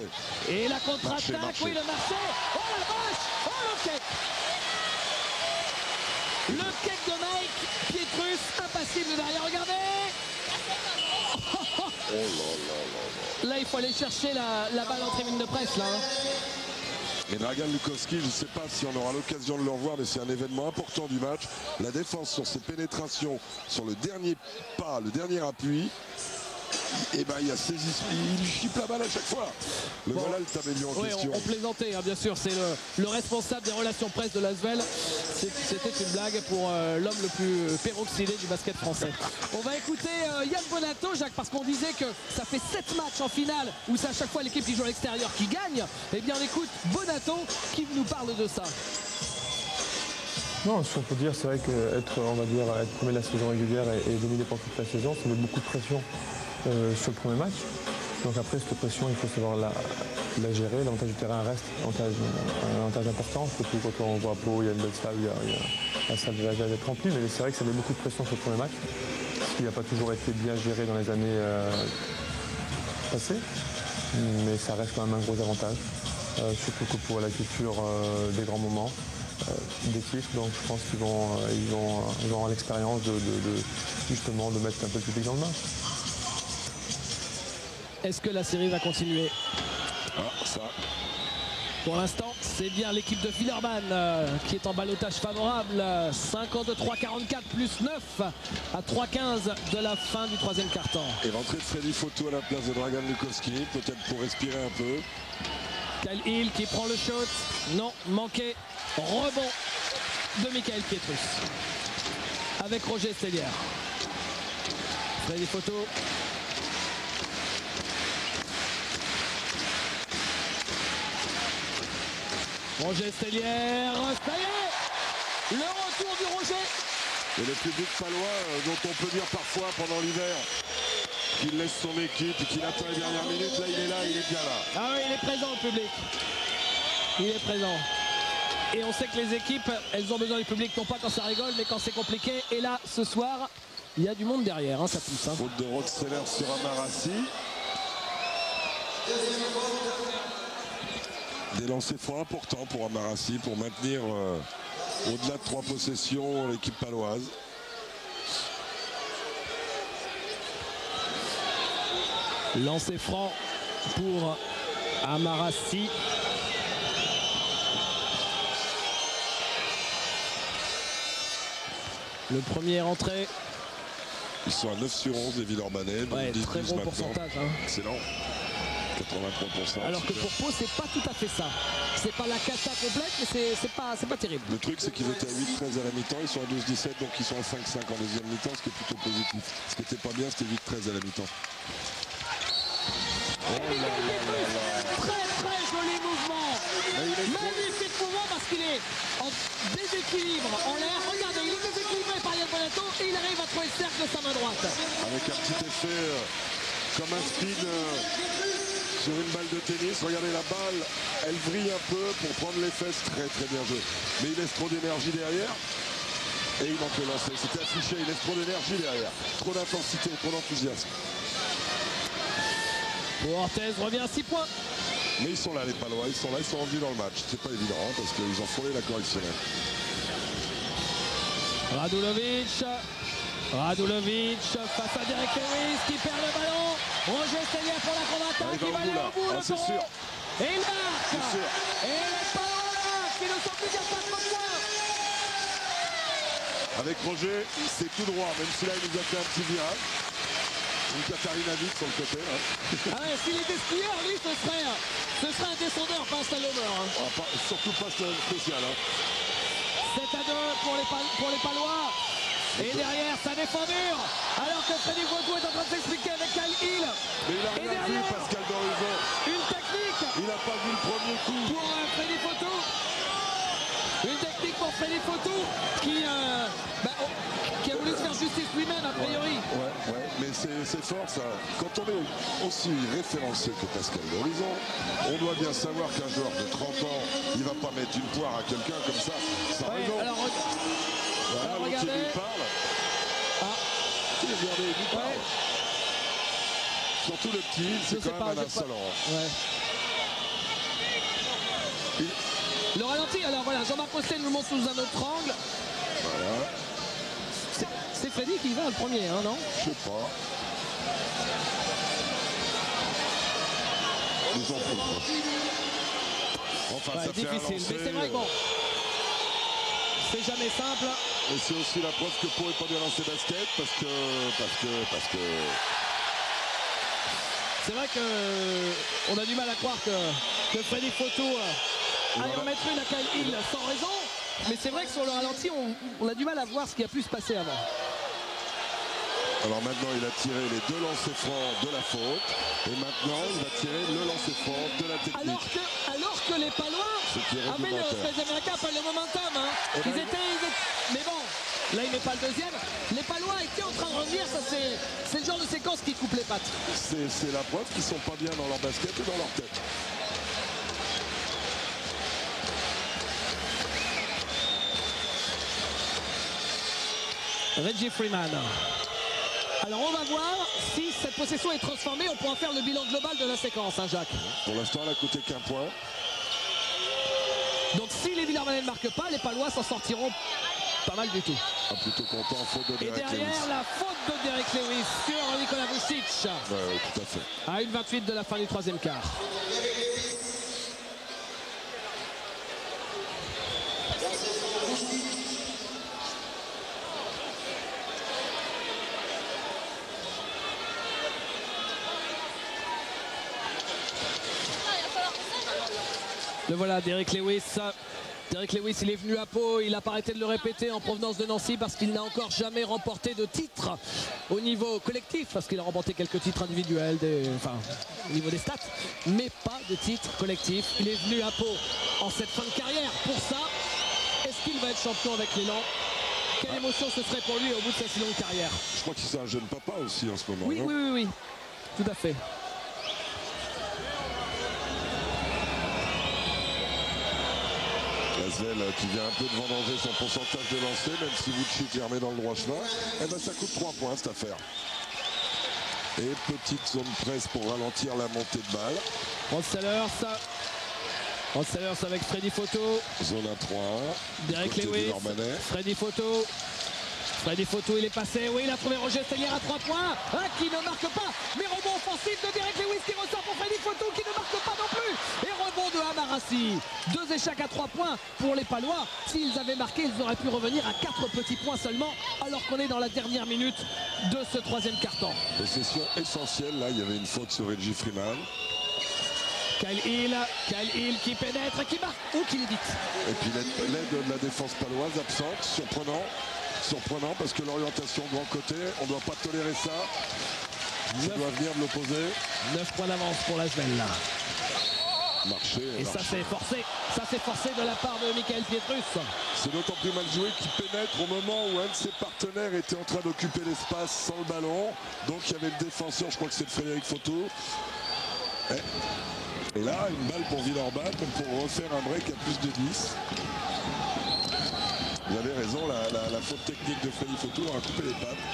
Et la contre-attaque, oui, le marché. Oh la vache. Oh le cake. Le cake de Mike Pietrus, impassible derrière, regardez. Là, il faut aller chercher la balle en tribune de presse, là. Et Dragan Lukowski, je ne sais pas si on aura l'occasion de le revoir, mais c'est un événement important du match. La défense sur ses pénétrations, sur le dernier pas, le dernier appui. Et ben il a saisi, il chipe la balle à chaque fois. Voilà le Tabellion en question. On plaisantait, hein, bien sûr, c'est le responsable des relations presse de l'Asvel. C'était une blague pour l'homme le plus peroxydé du basket français. On va écouter Yann Bonato, Jacques, parce qu'on disait que ça fait 7 matchs en finale où c'est à chaque fois l'équipe qui joue à l'extérieur qui gagne. Eh bien on écoute Bonato qui nous parle de ça. Non, ce qu'on peut dire, c'est vrai qu'être premier de la saison régulière et dominer pour toute la saison, ça met beaucoup de pression sur le premier match. Donc après, cette pression, il faut savoir la gérer. L'avantage du terrain reste un avantage important, surtout quand on voit Pau, il y a une belle salle, la salle va être remplie, mais c'est vrai que ça met beaucoup de pression sur le premier match, ce qui n'a pas toujours été bien géré dans les années passées, mais ça reste quand même un gros avantage, surtout que pour la culture des grands moments d'équipe, donc je pense qu'ils vont avoir l'expérience justement de mettre un peu le public dans le match. Est-ce que la série va continuer? Ça. Pour l'instant, c'est bien l'équipe de Villeurbanne qui est en ballottage favorable. 53-44 plus 9 à 3-15 de la fin du 3e quart-temps. Et rentrée de Freddy Foto à la place de Dragan Lukowski, peut-être pour respirer un peu. Kyle Hill qui prend le shot. Non, manqué. Rebond de Michael Pietrus. Avec Roger Stellière. Freddy Foto. Roger Stellière, ça y est, le retour du Roger. Et le public palois dont on peut dire parfois pendant l'hiver qu'il laisse son équipe et qu'il attend les dernières minutes, là il est bien là. Ah oui, il est présent le public. Il est présent. Et on sait que les équipes, elles ont besoin du public, non pas quand ça rigole, mais quand c'est compliqué. Et là, ce soir, il y a du monde derrière, hein, ça pousse. Hein. Faute de Rod Sellers sur Amarassi. Des lancers francs importants pour Amarassi pour maintenir au-delà de 3 possessions l'équipe paloise. Lancer franc pour Amarassi. Le premier entrée. Ils sont à 9 sur 11 les Villeurbanais. Ouais, très bon pourcentage. Hein. Excellent. 83%. Alors que pour Pau, c'est pas tout à fait ça. C'est pas la cata complète, mais c'est pas terrible. Le truc, c'est qu'ils étaient à 8-13 à la mi-temps. Ils sont à 12-17, donc ils sont à 5-5 en deuxième mi-temps, ce qui est plutôt positif. Ce qui était pas bien, c'était 8-13 à la mi-temps. Oh là là là là. Très joli mouvement. Magnifique mouvement parce qu'il est en déséquilibre en l'air. Regardez, il est déséquilibré par Yann Bonato et il arrive à trouver le cercle de sa main droite. Avec un petit effet comme un spin sur une balle de tennis. Regardez la balle, elle brille un peu pour prendre les fesses. Très bien joué. Mais il laisse trop d'énergie derrière. Et il manque le lancer. C'était affiché, il laisse trop d'énergie derrière. Trop d'intensité, trop d'enthousiasme. Orthez revient à 6 points. Mais ils sont là, les Palois, ils sont revenus dans le match. C'est pas évident hein, parce qu'ils ont frôlé la correctionnelle. Radulovic face à Derek Lewis qui perd le ballon. Roger Stellier pour la contre-attaque. Il va aller au bout, c'est sûr. Et il marque. Et les Palois qui ne sont plus qu'à 4 points. Avec Roger, c'est tout droit, même si là il nous a fait un petit virage. Une Katarina vite sur le côté. Hein. Ah ouais, s'il était skieur, lui, ce serait un descendeur, pas un slalomeur. Hein. Surtout pas spécial. Hein. 7-2 pour les Palois. Et derrière, ça défend dur. Alors que Freddy Guago est en train de s'expliquer avec Kyle Hill. Mais il a rien vu, Pascal Dorizon. Une technique. Il n'a pas vu le premier coup. Pour Freddy Foto. Une technique pour Freddy Foto qui a voulu se faire justice lui-même, a priori. Ouais, mais c'est fort ça. Quand on est aussi référencé que Pascal Dorizon, on doit bien savoir qu'un joueur de 30 ans, il va pas mettre une poire à quelqu'un comme ça, sans raison. Alors, voilà, l'autre qui lui parle. Regardez, il lui parle. Surtout le petit, c'est quand même un insolent. Le ralenti, alors voilà, Jean-Marc Postel nous montre sous un autre angle. Voilà. C'est Freddy qui va le premier, hein, non? Je sais pas. Ils ont fait. Enfin, ça difficile, fait un lancer, mais c'est vrai que bon, c'est jamais simple. Et c'est aussi la preuve que Pau n'est pas bien lancé basket parce que. C'est vrai que on a du mal à croire que Freddy Foto aille en mettre une à Kyle Hill sans raison. Mais c'est vrai que sur le ralenti, on a du mal à voir ce qui a pu se passer avant. Alors maintenant, il a tiré les 2 lancers francs de la faute. Et maintenant, il va tirer le lancer franc de la technique. Alors que les Palois avaient les Américains appellent le momentum. Hein. Ils étaient... Mais bon, là il met pas le deuxième. Les Palois étaient en train de revenir. C'est le genre de séquence qui coupe les pattes. C'est la preuve qu'ils sont pas bien dans leur basket et dans leur tête. Reggie Freeman. Alors on va voir si cette possession est transformée. On pourra faire le bilan global de la séquence, hein, Jacques. Pour l'instant, elle a coûté qu'un point. Donc si les Villeurbanais ne marquent pas, les Palois s'en sortiront pas mal du tout. Plutôt content, faute de Derek Lewis. Et derrière, la faute de Derek Lewis sur Nikola Vucic. Ouais, tout à fait. À 1:28 de la fin du troisième quart. Le voilà, Derek Lewis. Derek Lewis, il est venu à Pau, il n'a pas arrêté de le répéter en provenance de Nancy parce qu'il n'a encore jamais remporté de titre au niveau collectif, parce qu'il a remporté quelques titres individuels, au niveau des stats, mais pas de titre collectif. Il est venu à Pau en cette fin de carrière pour ça. Est-ce qu'il va être champion avec l'élan? Quelle émotion ce serait pour lui au bout de sa si longue carrière? Je crois qu'il est un jeune papa aussi en ce moment. Oui, oui, tout à fait. Lasvel qui vient un peu de vendanger son pourcentage de lancer, même si Vucic est remet dans le droit chemin. Eh ben ça coûte 3 points cette affaire. Et petite zone presse pour ralentir la montée de balle. Rod Sellers avec Freddy Foto. Zone à 3. Derek Lewis. Freddy Foto. Freddy Foto, il est passé. Oui, il a trouvé Roger Stellier à 3 points. Qui ne marque pas. Mais rebond offensif de Derek échec à 3 points pour les Palois. S'ils avaient marqué, ils auraient pu revenir à 4 petits points seulement, alors qu'on est dans la dernière minute de ce troisième quart-temps. Possession essentielle, là il y avait une faute sur Reggie Freeman. Kyle Hill qui pénètre et qui marque ou qui l'évite. Et puis l'aide de la défense paloise absente, surprenant parce que l'orientation grand côté, on ne doit pas tolérer ça. Ça doit venir de l'opposé. 9 points d'avance pour l'Asvel là. Et ça c'est forcé de la part de Michael Pietrus. C'est d'autant plus mal joué qu'il pénètre au moment où un de ses partenaires était en train d'occuper l'espace sans le ballon. Donc il y avait le défenseur, je crois que c'est Frédéric Photo. Et là, une balle pour Villeurbanne pour refaire un break à plus de 10. Vous avez raison, la faute technique de Frédéric Photo a coupé les pattes.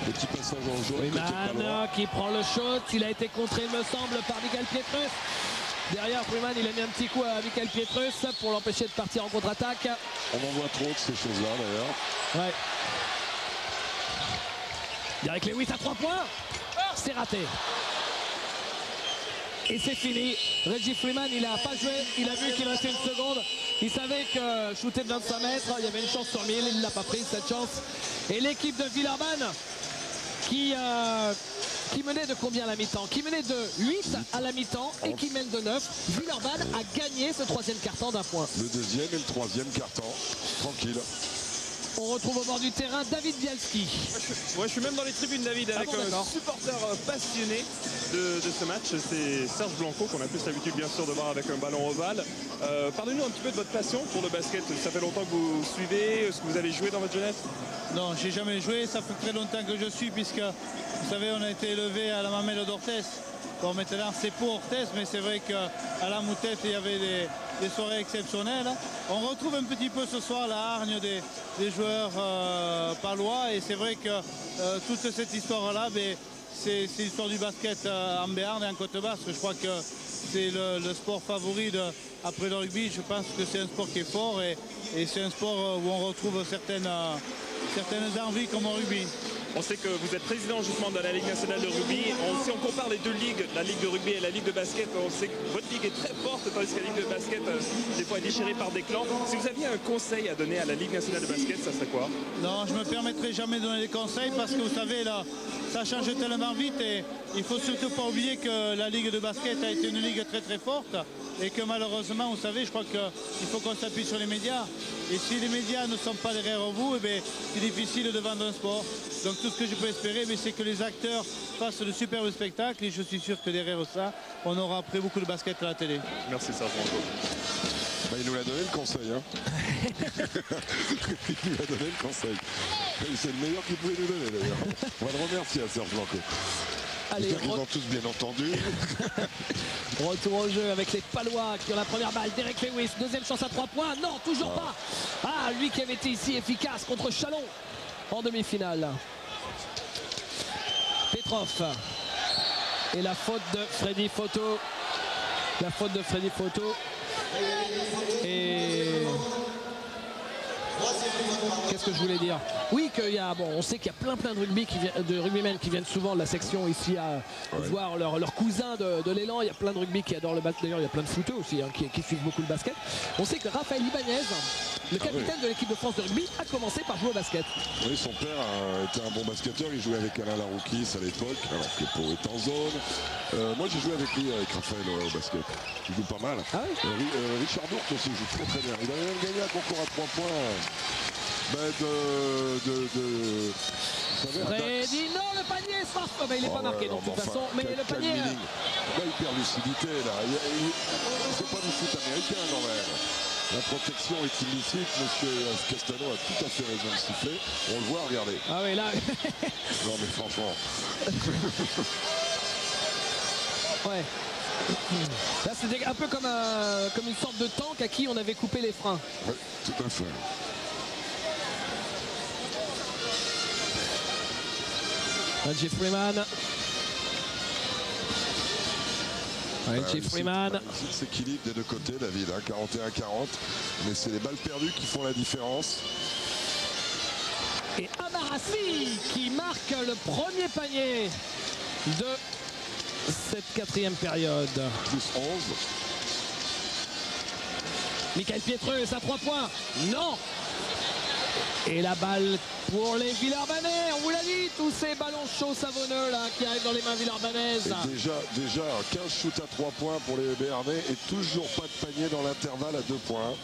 Petit passage en jaune. Freeman qui prend le shot, il a été contré, il me semble, par Michael Pietrus. Derrière, Freeman, il a mis un petit coup à Michael Pietrus pour l'empêcher de partir en contre-attaque. On en voit trop de ces choses-là, d'ailleurs. Ouais. Derek Lewis à 3 points. C'est raté. Et c'est fini. Reggie Freeman, il n'a pas joué. Il a vu qu'il restait une seconde. Il savait que shooter de 25 mètres, il y avait une chance sur 1000. Il ne l'a pas prise, cette chance. Et l'équipe de Villeurbanne qui menait de combien à la mi-temps? Qui menait de 8 à la mi-temps et qui mène de 9. Villeurbanne a gagné ce troisième quart-temps d'un point. Le deuxième et le troisième quart-temps. Tranquille. On retrouve au bord du terrain David Bialski. Je suis même dans les tribunes, David, avec un supporter passionné de ce match. C'est Serge Blanco, qu'on a plus l'habitude bien sûr de voir avec un ballon ovale. Parlez-nous un petit peu de votre passion pour le basket. Ça fait longtemps que vous suivez. Est-ce que vous avez joué dans votre jeunesse? Non, j'ai jamais joué. Ça fait très longtemps que je suis, puisque vous savez, on a été élevé à la mamelle d'Orthez. Bon, maintenant c'est pour Orthez, mais c'est vrai qu'à la Moutette il y avait des soirées exceptionnelles. On retrouve un petit peu ce soir la hargne des joueurs palois, et c'est vrai que toute cette histoire-là, c'est l'histoire du basket en Béarn et en Côte-Basque. Je crois que c'est le sport favori après le rugby. Je pense que c'est un sport qui est fort, et c'est un sport où on retrouve certaines envies comme au rugby. On sait que vous êtes président justement de la Ligue nationale de rugby. Si on compare les deux ligues, la Ligue de rugby et la Ligue de basket, on sait que votre ligue est très forte, tandis que la Ligue de basket, des fois, est déchirée par des clans. Si vous aviez un conseil à donner à la Ligue nationale de basket, ça serait quoi? Non, je ne me permettrai jamais de donner des conseils, parce que vous savez, là, ça change tellement vite, et il ne faut surtout pas oublier que la Ligue de basket a été une ligue très très forte, et que malheureusement, vous savez, je crois qu'il faut qu'on s'appuie sur les médias. Et si les médias ne sont pas derrière vous, c'est difficile de vendre un sport. Donc tout ce que je peux espérer, c'est que les acteurs fassent de superbes spectacles, et je suis sûr que derrière ça, on aura après beaucoup de basket à la télé. Merci Serge Blanco. Il nous l'a donné le conseil. Il nous a donné le conseil. C'est le meilleur qu'il pouvait nous donner d'ailleurs. On va le remercier à Serge Blanco. Allez, ils ont tous bien entendu. Retour au jeu avec les Palois qui ont la première balle. Derek Lewis, deuxième chance à 3 points. Non, toujours pas. Ah, lui qui avait été ici efficace contre Chalon en demi-finale. Petrov. Et la faute de Freddy Photo. La faute de Freddy Photo. Et qu'est-ce que je voulais dire? Oui, on sait qu'il y a plein de rugbymen qui viennent souvent de la section ici à voir leurs cousins de l'élan. Il y a plein de rugby qui adorent le basket. D'ailleurs, il y a plein de footeux aussi qui suivent beaucoup le basket. On sait que Raphaël Ibanez, le capitaine de l'équipe de France de rugby, a commencé par jouer au basket. Oui, son père était un bon basketteur. Il jouait avec Alain Laroukis à l'époque, alors que Pau est en zone. Moi, j'ai joué avec lui, avec Raphaël au basket. Il joue pas mal. Ah oui. Richard Dourte aussi joue très très bien. Il avait même gagné un concours à 3 points. Freddy, non, le panier il n'est pas marqué de toute façon, mais le panier. Là, il perd lucidité. C'est pas du foot américain quand même. La protection est illicite. Monsieur Castano a tout à fait raison de siffler. On le voit, regardez. Ah oui, là. Non, mais franchement. Ouais. Là, c'était un peu comme une sorte de tank à qui on avait coupé les freins. Oui, tout à fait. Reggie Freeman. Reggie Freeman. Il s'équilibre des deux côtés, David, 41-40. Mais c'est les balles perdues qui font la différence. Et Amarassi qui marque le premier panier de cette quatrième période. Plus 11. Michael Pietrus à 3 points. Non. Et la balle pour les Villeurbanais. On vous l'a dit, tous ces ballons chauds savonneux là qui arrivent dans les mains villeurbanaises. Et déjà 15 shoots à 3 points pour les Béarnais et toujours pas de panier dans l'intervalle à 2 points.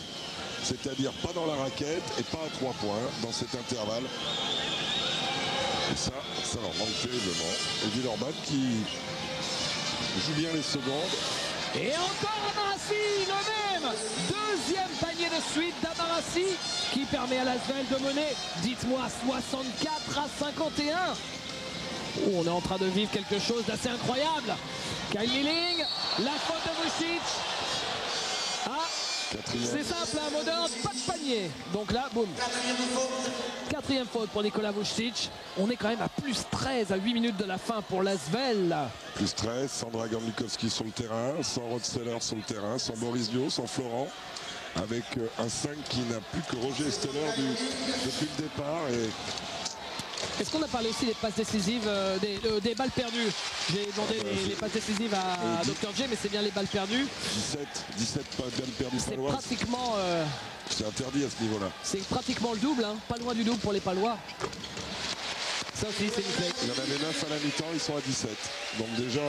C'est-à-dire pas dans la raquette et pas à 3 points dans cet intervalle. Et ça leur manque terriblement. Et Villeurbanne qui joue bien les secondes. Et encore Amarassi, le même. Deuxième panier de suite d'Amarassi qui permet à l'Asvel de mener, dites-moi, 64 à 51. Oh, on est en train de vivre quelque chose d'assez incroyable. Kyle Milling, la faute de Vucic. Ah, c'est simple, un mot d'ordre, pas de panier. Donc là, boum. Quatrième faute pour Nikola Vucic. On est quand même à plus 13 à 8 minutes de la fin pour l'Asvel. Plus 13, sans Dragan Mikowski sur le terrain, sans Rod Steller sur le terrain, sans Boris Dio, sans Florent. Avec un 5 qui n'a plus que Roger Steller depuis le départ. Est-ce qu'on a parlé aussi des passes décisives, des balles perdues? J'ai demandé les passes décisives à Dr J, mais c'est bien les balles perdues. 17 balles perdues. C'est pratiquement... c'est interdit à ce niveau-là. C'est pratiquement le double, hein, pas loin du double pour les Palois. Ça aussi, c'est une clé. Il y en avait 9 à la mi-temps, ils sont à 17. Donc déjà...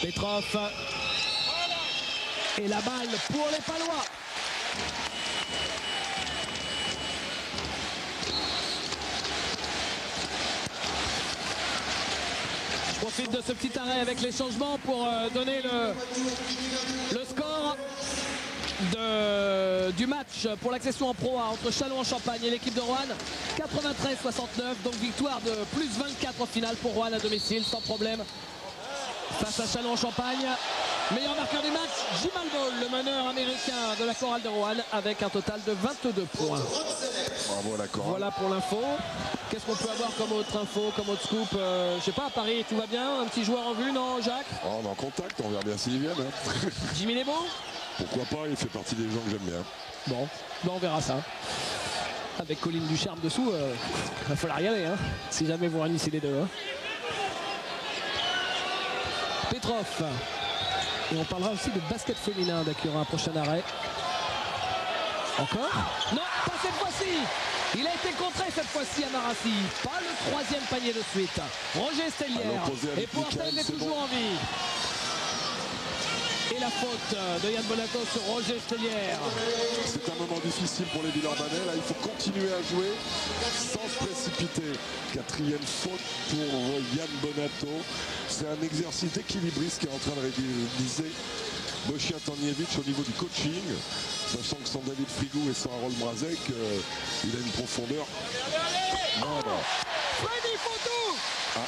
Petrov. Et la balle pour les Palois. Je profite de ce petit arrêt avec les changements pour donner le score du match pour l'accession en Pro A entre Châlons-en-Champagne et l'équipe de Roanne. 93-69, donc victoire de plus 24 au final pour Roanne à domicile, sans problème. Face à Châlons-en-Champagne, meilleur marqueur du match, Jim Albol, le meneur américain de la chorale de Roanne, avec un total de 22 points. Bravo à la chorale. Voilà pour l'info. Qu'est-ce qu'on peut avoir comme autre info, comme autre scoop? Je sais pas, à Paris, tout va bien? Un petit joueur en vue, non, Jacques? Oh, on est en contact, on verra bien s'ils viennent. Hein. Jimmy Lebo? Pourquoi pas, il fait partie des gens que j'aime bien. Bon, on verra ça. Avec Colline Ducharme dessous, il va falloir y aller, hein, si jamais vous réunissez les deux. Hein. Petrov. Et on parlera aussi de basket féminin d'Acura, un prochain arrêt. Encore? Non, pas cette fois-ci. Il a été contré cette fois-ci à Marassi. Pas le troisième panier de suite. Roger Stellière. Et pour elle est toujours en vie. Et la faute de Yann Bonato sur Roger Stellière. C'est un moment difficile pour les Villeurbanais. Là, il faut continuer à jouer sans se précipiter. Quatrième faute pour Yann Bonato. C'est un exercice d'équilibriste qui est en train de réaliser Bochia Tanjevic au niveau du coaching. Sachant que sans David Frigou et sans Harold Mrazek, il a une profondeur. Non. Freddy Fotou.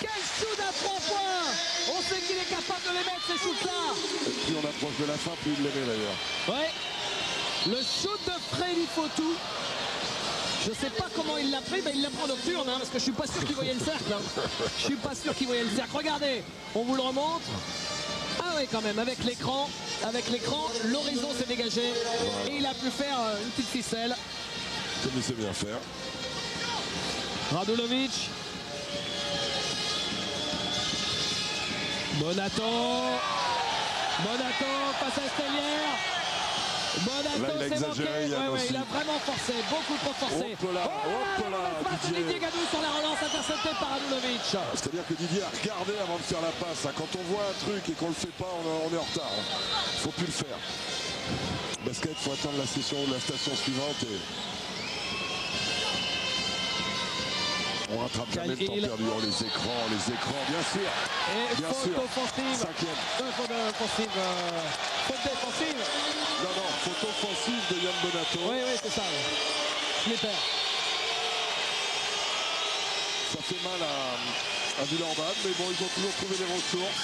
Quel shoot à 3 points. On sait qu'il est capable de les mettre, ces shoots-là. Et plus on approche de la fin, plus il les met d'ailleurs. Ouais. Le shoot de Freddy Fotou. Je sais pas comment il l'a pris, mais il l'a pris en nocturne, hein, parce que je suis pas sûr qu'il voyait le cercle. Hein. Je suis pas sûr qu'il voyait le cercle. Regardez, on vous le remonte. Ah oui, quand même, avec l'écran, l'horizon s'est dégagé. Voilà. Et il a pu faire une petite ficelle. Comme il sait bien faire. Radulovic. Bonato face à Stellière. Bonato s'est manqué. Il a vraiment forcé, beaucoup trop forcé. Hop là, Didier Gadou sur la relance interceptée par Radulovic. C'est-à-dire que Didier a regardé avant de faire la passe. Quand on voit un truc et qu'on le fait pas, on est en retard. Faut plus le faire. Basket, faut attendre la station suivante et on rattrape jamais le temps perdu. Oh, les écrans, bien sûr. Et bien faute sûr. Offensive. Cinquième. Faute offensive. Faute défensive. Non, faute offensive de Yann Bonato. Oui, c'est ça. Je les perds. Ça fait mal à Villeurbanne, mais bon, ils ont toujours trouvé les ressources.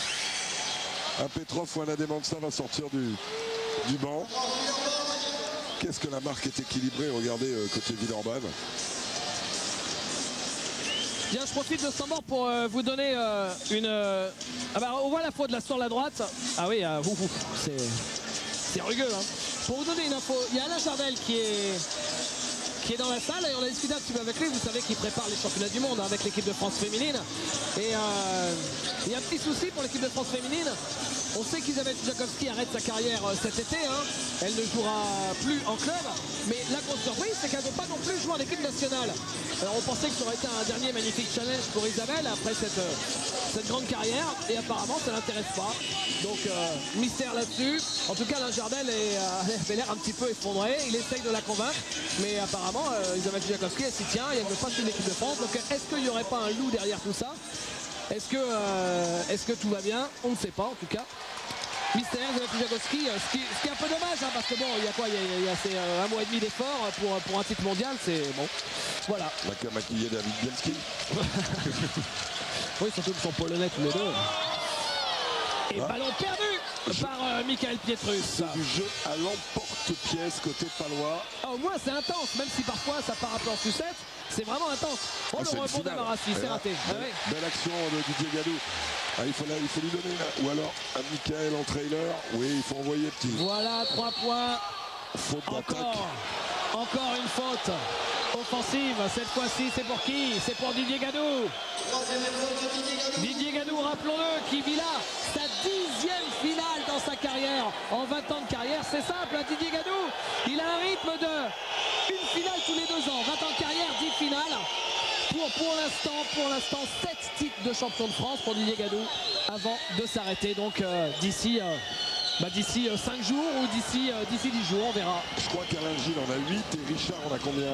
Un Petrov ou un Ademansa va sortir du banc. Qu'est-ce que la marque est équilibrée, regardez côté Villeurbanne. Bien, je profite de ce moment pour vous donner on voit la faute là sur la droite. Ah oui, c'est rugueux. Hein. Pour vous donner une info, il y a Alain Chardel qui est dans la salle et on a discuté un petit peu avec lui. Vous savez qu'il prépare les championnats du monde avec l'équipe de France féminine. Et il y a un petit souci pour l'équipe de France féminine. On sait qu'Isabelle Pujakowski arrête sa carrière cet été. Hein. Elle ne jouera plus en club. Mais la grosse surprise, c'est qu'elle ne veut pas non plus jouer en équipe nationale. Alors on pensait que ça aurait été un dernier magnifique challenge pour Isabelle après cette grande carrière. Et apparemment, ça ne l'intéresse pas. Donc, mystère là-dessus. En tout cas, Alain Jardel avait l'air un petit peu effondré. Il essaye de la convaincre. Mais apparemment, Isabelle Pujakowski, elle s'y tient. Et elle ne veut pas suivre l'équipe de France. Donc, est-ce qu'il n'y aurait pas un loup derrière tout ça? Est-ce que tout va bien? On ne sait pas, en tout cas. Mystère, Isabelle Pujakowski, ce qui est un peu dommage, hein, parce que bon, il y a quoi? Il y a un mois et demi d'effort pour un titre mondial, c'est bon. Voilà. On n'a qu'à maquiller David Bielski. Oui, surtout qu'ils sont polonais tous les deux. Et ballon perdu par Michael Pietrus. C'est du jeu à l'emporte-pièce côté palois. Au moins c'est intense, même si parfois ça part un peu en sucette, c'est vraiment intense. Oh, le rebond de Marassi, c'est raté. Belle action de Didier Gadou. Ah, il faut lui donner là. Ou alors à Michael en trailer. Oui, il faut envoyer petit. Voilà, 3 points. Faute d'attaque. Encore une faute offensive. Cette fois-ci, c'est pour qui? C'est pour Didier Gadou. Didier Gadou, rappelons-le, qui vit là sa 10e finale dans sa carrière. En 20 ans de carrière, c'est simple, hein, Didier Gadou. Il a un rythme de une finale tous les 2 ans. 20 ans de carrière, 10 finales. Pour l'instant, 7 titres de champion de France pour Didier Gadou avant de s'arrêter. Donc d'ici 5 jours ou d'ici 10 jours, on verra. Je crois qu'Alain Gilles en a 8 et Richard en a combien?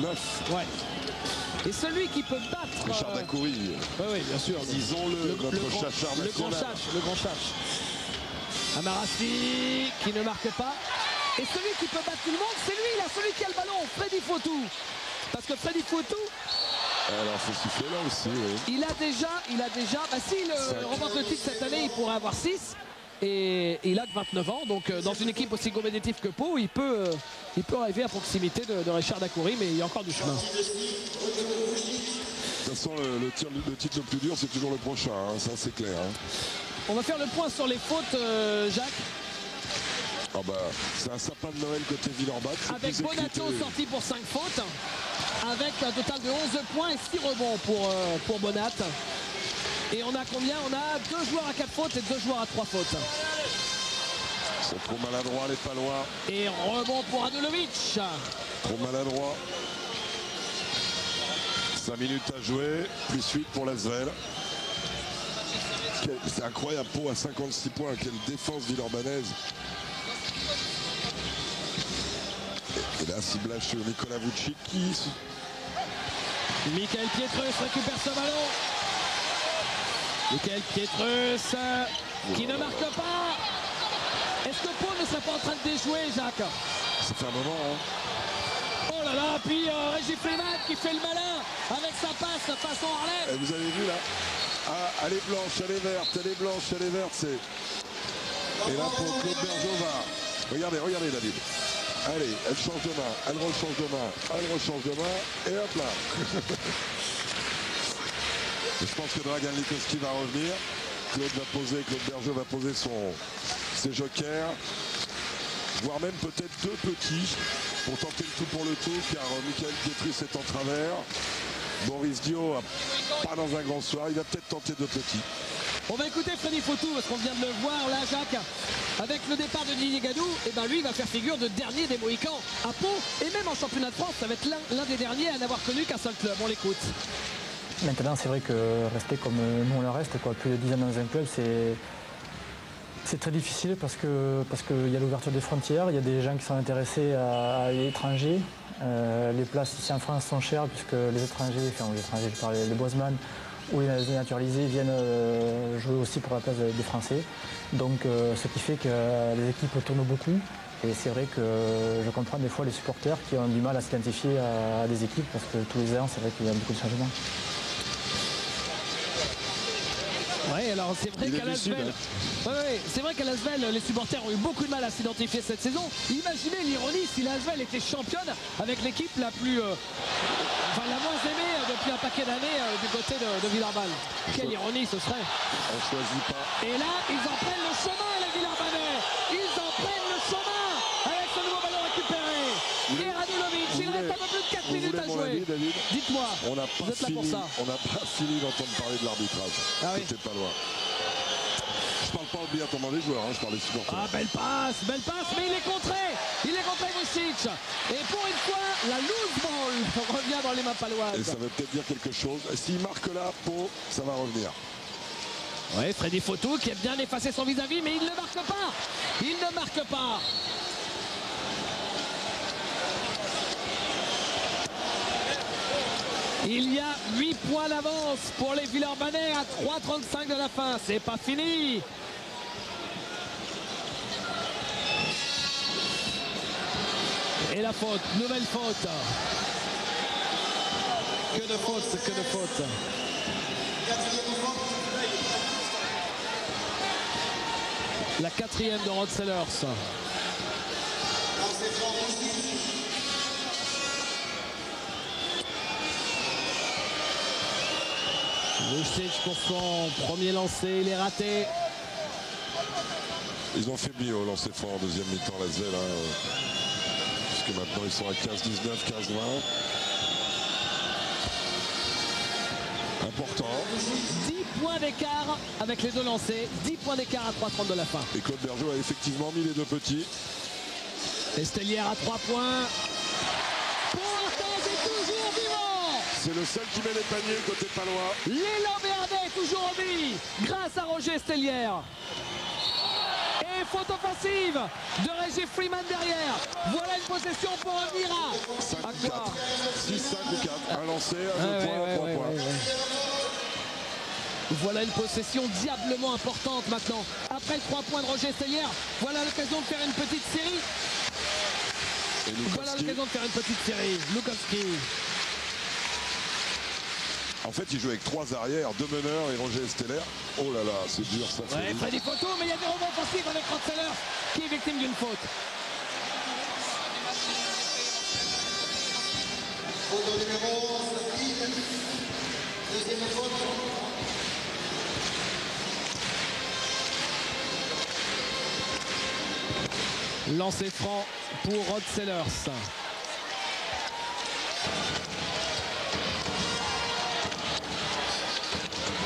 9. Ouais. Et celui qui peut battre... Richard Dacoury. Oui, bien sûr. Disons-le, notre chachard national. Le grand chache. Amarassi qui ne marque pas. Et celui qui peut battre tout le monde, c'est lui, là, celui qui a le ballon, Freddy Fautou. Parce que Freddy Fautou... Alors, il faut siffler là aussi, oui. Il a déjà... S'il remporte le titre cette année, il pourrait avoir 6. Et il a que 29 ans, donc dans une équipe aussi compétitive que Pau, il peut arriver à proximité de Richard Dacoury, mais il y a encore du chemin. De toute façon, le titre le plus dur, c'est toujours le prochain, hein, ça c'est clair. Hein. On va faire le point sur les fautes, Jacques. Ah bah, c'est un sapin de Noël côté Villeurbanne. Avec Bonato sorti pour 5 fautes, avec un total de 11 points et 6 rebonds pour Bonat. Et on a combien? On a 2 joueurs à 4 fautes et 2 joueurs à 3 fautes. Ils sont trop maladroits les Palois. Et rebond pour Radulovic. Trop maladroit. 5 minutes à jouer, plus 8 pour l'Asvel. C'est incroyable, Pau à 56 points, quelle défense villeurbannaise. Et là, ciblage sur Nicolas Vucicchi. Michael Pietrus récupère ce ballon. Michael Pietrus qui ne marque pas. Est-ce que Pau ne serait pas en train de déjouer, Jacques? Ça fait un moment, hein. Oh là là, puis Régis Fleman qui fait le malin avec sa passe façon Harlem. Et vous avez vu là? Ah, elle est blanche, elle est verte, elle est blanche, elle est verte, c'est... Et là pour Claude Bergeau. Regardez David. Allez, elle change de main, elle rechange de main, elle rechange de main, et hop là. Je pense que Dragan Likowski va revenir. Claude Bergeau va poser ses jokers. Voire même peut-être 2 petits pour tenter le tout pour le tout, car Michael Pietrus est en travers. Boris Dio, pas dans un grand soir, il va peut-être tenter 2 petits. On va écouter Freddy Fautou, parce qu'on vient de le voir là, Jacques. Avec le départ de Didier Gadou, et ben lui il va faire figure de dernier des Mohicans à Pau. Et même en championnat de France, ça va être l'un des derniers à n'avoir connu qu'un seul club. On l'écoute. Maintenant, c'est vrai que rester comme nous on le reste, quoi, plus de 10 ans dans un club, c'est très difficile parce qu'il y a l'ouverture des frontières, il y a des gens qui sont intéressés à l'étranger. Les places ici en France sont chères puisque les étrangers, je parle des Bosman ou les naturalisés viennent jouer aussi pour la place des Français. Donc ce qui fait que les équipes tournent beaucoup. Et c'est vrai que je comprends des fois les supporters qui ont du mal à s'identifier à des équipes parce que tous les ans, c'est vrai qu'il y a beaucoup de changements. Oui, alors c'est vrai qu'à l'Asvel, c'est vrai qu'à l'Asvel, les supporters ont eu beaucoup de mal à s'identifier cette saison. Imaginez l'ironie si l'Asvel était championne avec l'équipe la plus, la moins aimée depuis un paquet d'années du côté de Villeurbanne. Quelle ironie ce serait. On choisit pas. Et là, ils en prennent le chemin, les Villeurbanais. Ils en prennent le chemin avec ce nouveau ballon récupéré. Et Radulovic, il reste un peu plus de 4 minutes à jouer. Dites-moi, vous êtes là pour ça. On n'a pas fini d'entendre parler de l'arbitrage. Ah oui. C'était pas loin. Je parle pas obligatoirement des joueurs, hein, je parle des supporters. Ah, belle passe, mais il est contré. Il est contré, Vučić. Et pour une fois, la loose ball revient dans les mains paloises. Et ça veut peut-être dire quelque chose. S'il marque là, Pau, ça va revenir. Oui, Freddy Fotou qui a bien effacé son vis-à-vis, mais il ne marque pas. Il ne marque pas. Il y a 8 points d'avance pour les Villeurbanais à 3:35 de la fin. C'est pas fini. Et la faute, nouvelle faute. Que de faute, que de faute. La 4e de Rod Sellers. Vučić pour son premier lancé, il est raté. Ils ont faibli au lancer franc en deuxième mi-temps, l'Asvel, puisque maintenant ils sont à 15-19, 15-20. Important. 10 points d'écart avec les deux lancés, 10 points d'écart à 3:30 de la fin. Et Claude Bergeau a effectivement mis les deux petits. Estellière à 3 points. Pour est toujours vivant. C'est le seul qui met les paniers côté palois. L'élan béarnais est toujours en vie grâce à Roger Estellière. Et faute offensive de Reggie Freeman derrière. Voilà une possession pour revenir à 5 ou 4. 6, 5 ou 4. Un lancé, un 2 points, 3 points. Voilà une possession diablement importante maintenant. Après le 3 points de Roger Estellière, voilà l'occasion de faire une petite série. Voilà l'occasion de faire une petite série. Lukowski. En fait, il joue avec 3 arrières, 2 meneurs et Roger Estellière. Oh là là, c'est dur ça. Ouais, Freddy Fotou, mais il y a des rebonds offensifs avec Rod Sellers qui est victime d'une faute. Faute numéro 11, deuxième faute. Lancer franc pour Rod Sellers.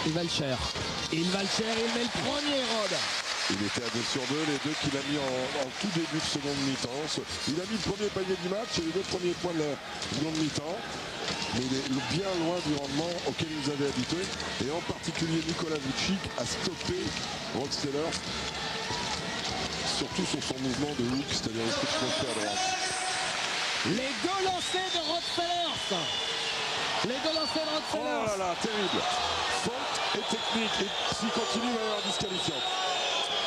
Il va le cher. Il va le cher, il met le premier Rod. Il était à 2 sur 2, les deux qu'il a mis en tout début de seconde mi-temps. Il a mis le premier panier du match et les 2 premiers points de la seconde mi-temps. Mais il est bien loin du rendement auquel il nous avait habitués. Et en particulier Nicolas Vučić a stoppé Rod Sellers, surtout sur son mouvement de hook, c'est-à-dire le coup de crochet à droite. Les deux lancers de Rod Sellers. Les deux lancers de Rod Sellers. Oh là là, terrible. Faute et technique. Et s'il continue, il va y avoir disqualifiant.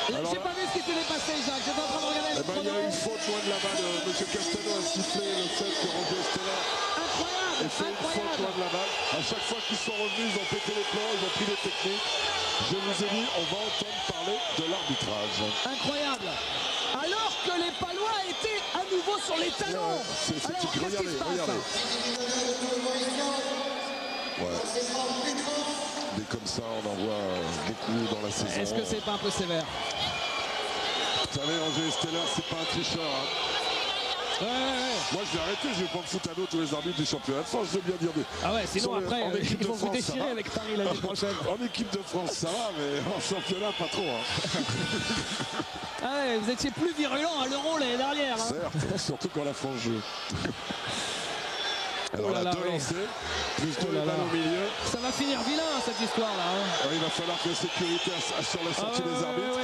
J'ai pas vu ce qui s'est passé, Jacques. J'étais en train de regarder. Il y a une faute loin de la balle. M. Castano a sifflé le fait que Roger Estellière ait fait une faute loin de la balle. À chaque fois qu'ils sont revenus, ils ont pété les plans, ils ont pris les techniques. Je vous ai dit, on va entendre parler de l'arbitrage. Incroyable. Alors que les Palois étaient à nouveau sur les talons. Regardez. Ouais. Des comme ça, on en voit beaucoup dans la saison. Est-ce que c'est pas un peu sévère? Vous savez, Roger Estellière, c'est pas un tricheur. Hein. Moi, je vais arrêter, je vais prendre foot à l'eau tous les arbitres du championnat de France, je veux bien dire. Ah ouais, sinon après, ils vont vous déchirer avec Paris l'année prochaine. En équipe de France, ça va, mais en championnat, pas trop. Hein. Ah ouais, vous étiez plus virulent à l'Euro l'année dernière. Hein. Certes, surtout quand la France joue. Alors là, 2 lancés, plus 2 balles au milieu. Ça va finir vilain cette histoire-là. Hein. Il va falloir que la sécurité assure la sortie des arbitres.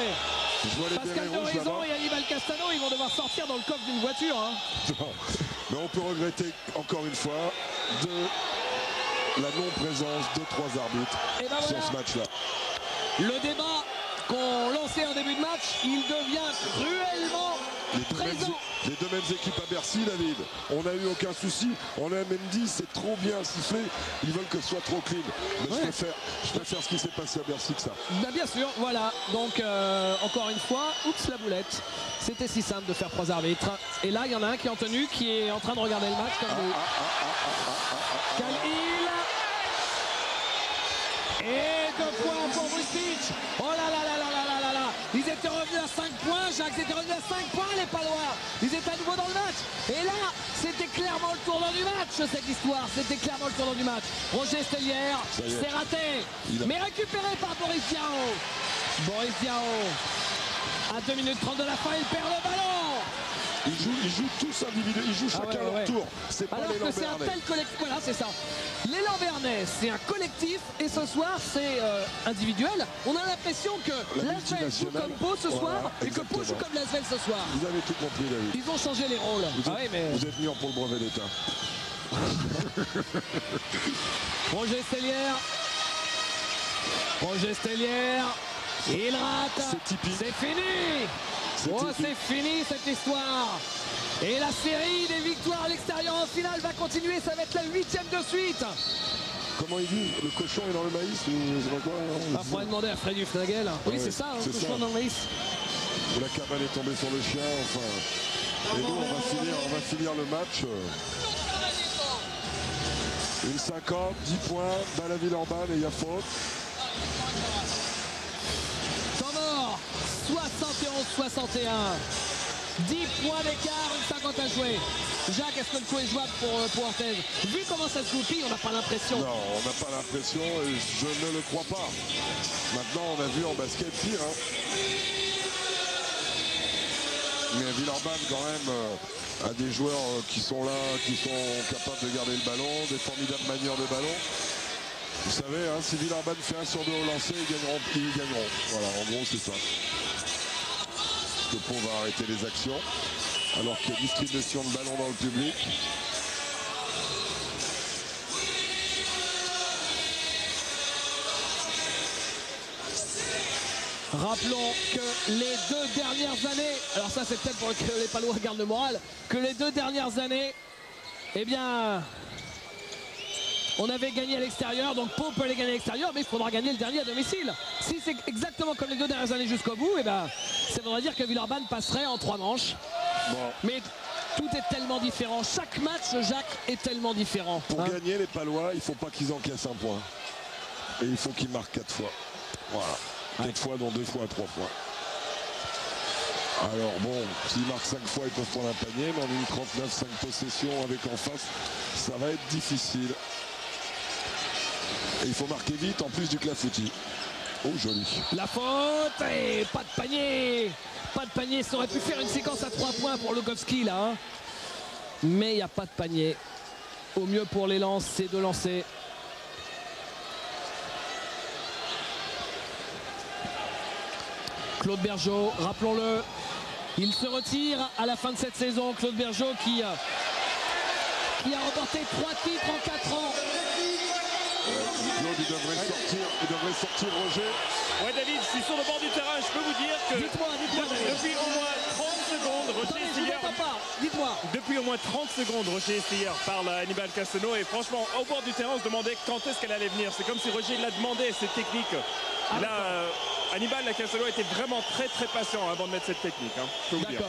Je vois les Pascal Dorizon et Hannibal Castano, ils vont devoir sortir dans le coffre d'une voiture. Hein. Mais on peut regretter encore une fois la non-présence de 3 arbitres sur ce match-là. Le débat qu'on lançait en début de match, il devient cruellement présent. Les deux mêmes équipes à Bercy, David. On n'a eu aucun souci. On a même dit c'est trop bien sifflé. Ils veulent que ce soit trop clean. Mais je préfère ce qui s'est passé à Bercy que ça. Bah bien sûr, voilà. Donc encore une fois, oups la boulette. C'était si simple de faire 3 arbitres. Et là, il y en a un qui est en tenue, qui est en train de regarder le match comme nous. Khalil. Et 2 points pour Vučić. Oh là là là là là là là. Ils étaient revenus à 5 points, Jacques. Ils étaient revenus à 5 points, les Palois. Ils étaient à nouveau dans le match. Et là, c'était clairement le tournant du match, cette histoire. C'était clairement le tournant du match. Roger Estellière, c'est raté. Mais récupéré par Boris Diao. Boris Diaw. À 2 minutes 30 de la fin, il perd le ballon. Ils jouent tous individuels, ils jouent chacun leur tour. C'est pas alors l'élan que c'est un Bernay. tel collectif. Voilà, c'est ça. L'élan Bernay, c'est un collectif. Et ce soir, c'est individuel. On a l'impression que l'Asvel joue comme Pau ce soir et que Pau joue comme l'Asvel ce soir. Vous avez tout compris, David. Ils ont changé les rôles. Vous êtes venus pour le brevet d'État. Roger Stellière. Roger Stellière. Il rate. C'est fini. Oh, c'est fini cette histoire. Et la série des victoires à l'extérieur en finale va continuer. Ça va être la 8e de suite. Comment il dit? Le cochon est dans le maïs ou je sais pas quoi? Il faudrait demander à Fred Dufnagel. Oui, c'est ça, le cochon dans le maïs. La cabane est tombée sur le chien. Enfin. Et nous, on va finir le match. Une 50, 10 points, balle à Villeurbanne et il y a faute. Temps mort, 71-61. 10 points d'écart, une 50 à jouer. Jacques, est-ce que le coup est jouable pour Orthez? Vu comment ça se goupille, on n'a pas l'impression. Non, on n'a pas l'impression et je ne le crois pas. Maintenant, on a vu en basket pire. Hein. Mais Villeurbanne, quand même, a des joueurs qui sont là, qui sont capables de garder le ballon, des formidables manières de ballon. Vous savez, hein, si Villeurbanne fait 1 sur 2 au lancer, ils gagneront. Voilà, en gros, c'est ça. Le Pau va arrêter les actions, alors qu'il y a distribution de ballon dans le public. Rappelons que les 2 dernières années, alors ça c'est peut-être pour que les Palois gardent le moral, que les 2 dernières années, eh bien, on avait gagné à l'extérieur, donc Pau peut aller gagner à l'extérieur, mais il faudra gagner le dernier à domicile. Si c'est exactement comme les 2 dernières années jusqu'au bout, eh ben, ça voudrait dire que Villeurbanne passerait en 3 manches. Bon. Mais tout est tellement différent. Chaque match, Jacques, est tellement différent. Pour gagner les Palois, il ne faut pas qu'ils encaissent 1 point. Et il faut qu'ils marquent 4 fois. Voilà. 4 fois, dont 2 fois à 3 points. Alors bon, s'ils marquent 5 fois, ils peuvent prendre un panier, mais en une 39, 5 possessions avec en face, ça va être difficile. Et il faut marquer vite en plus du clafoutis. Oh, joli. La faute et pas de panier. Pas de panier. Ça aurait pu faire une séquence à 3 points pour Lukowski là. Hein. Mais il n'y a pas de panier. Au mieux pour les lances, c'est de lancer. Claude Bergeau, rappelons-le, il se retire à la fin de cette saison. Claude Bergeau qui a remporté 3 titres en 4 ans. Claude, il devrait sortir Roger. Ouais, David, je suis sur le bord du terrain. Je peux vous dire que depuis au moins 30 secondes, Roger Estier. Depuis au moins 30 secondes, Roger Estier parle à Hannibal Castano. Et franchement, au bord du terrain, on se demandait quand est-ce qu'elle allait venir. C'est comme si Roger l'a demandé, cette technique. Là, Hannibal Castano était vraiment très patient avant de mettre cette technique. Hein, je peux vous dire.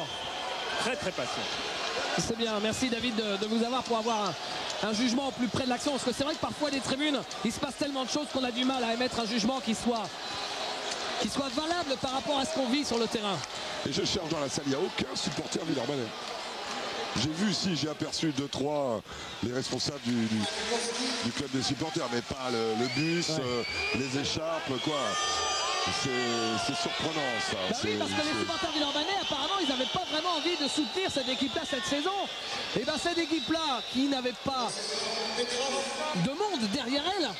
Très patient. C'est bien, merci David de vous avoir pour avoir un jugement au plus près de l'action. Parce que c'est vrai que parfois des tribunes, il se passe tellement de choses qu'on a du mal à émettre un jugement qui soit valable par rapport à ce qu'on vit sur le terrain. Et je cherche dans la salle, il n'y a aucun supporter villeurbanais. J'ai vu ici, j'ai aperçu 2-3 les responsables du club des supporters, mais pas le bus, les écharpes, quoi. C'est surprenant ça. Bah oui, parce que les supporters villeurbanais, apparemment, ils n'avaient pas vraiment envie de soutenir cette équipe-là cette saison. Et bien cette équipe-là, qui n'avait pas de monde derrière elle,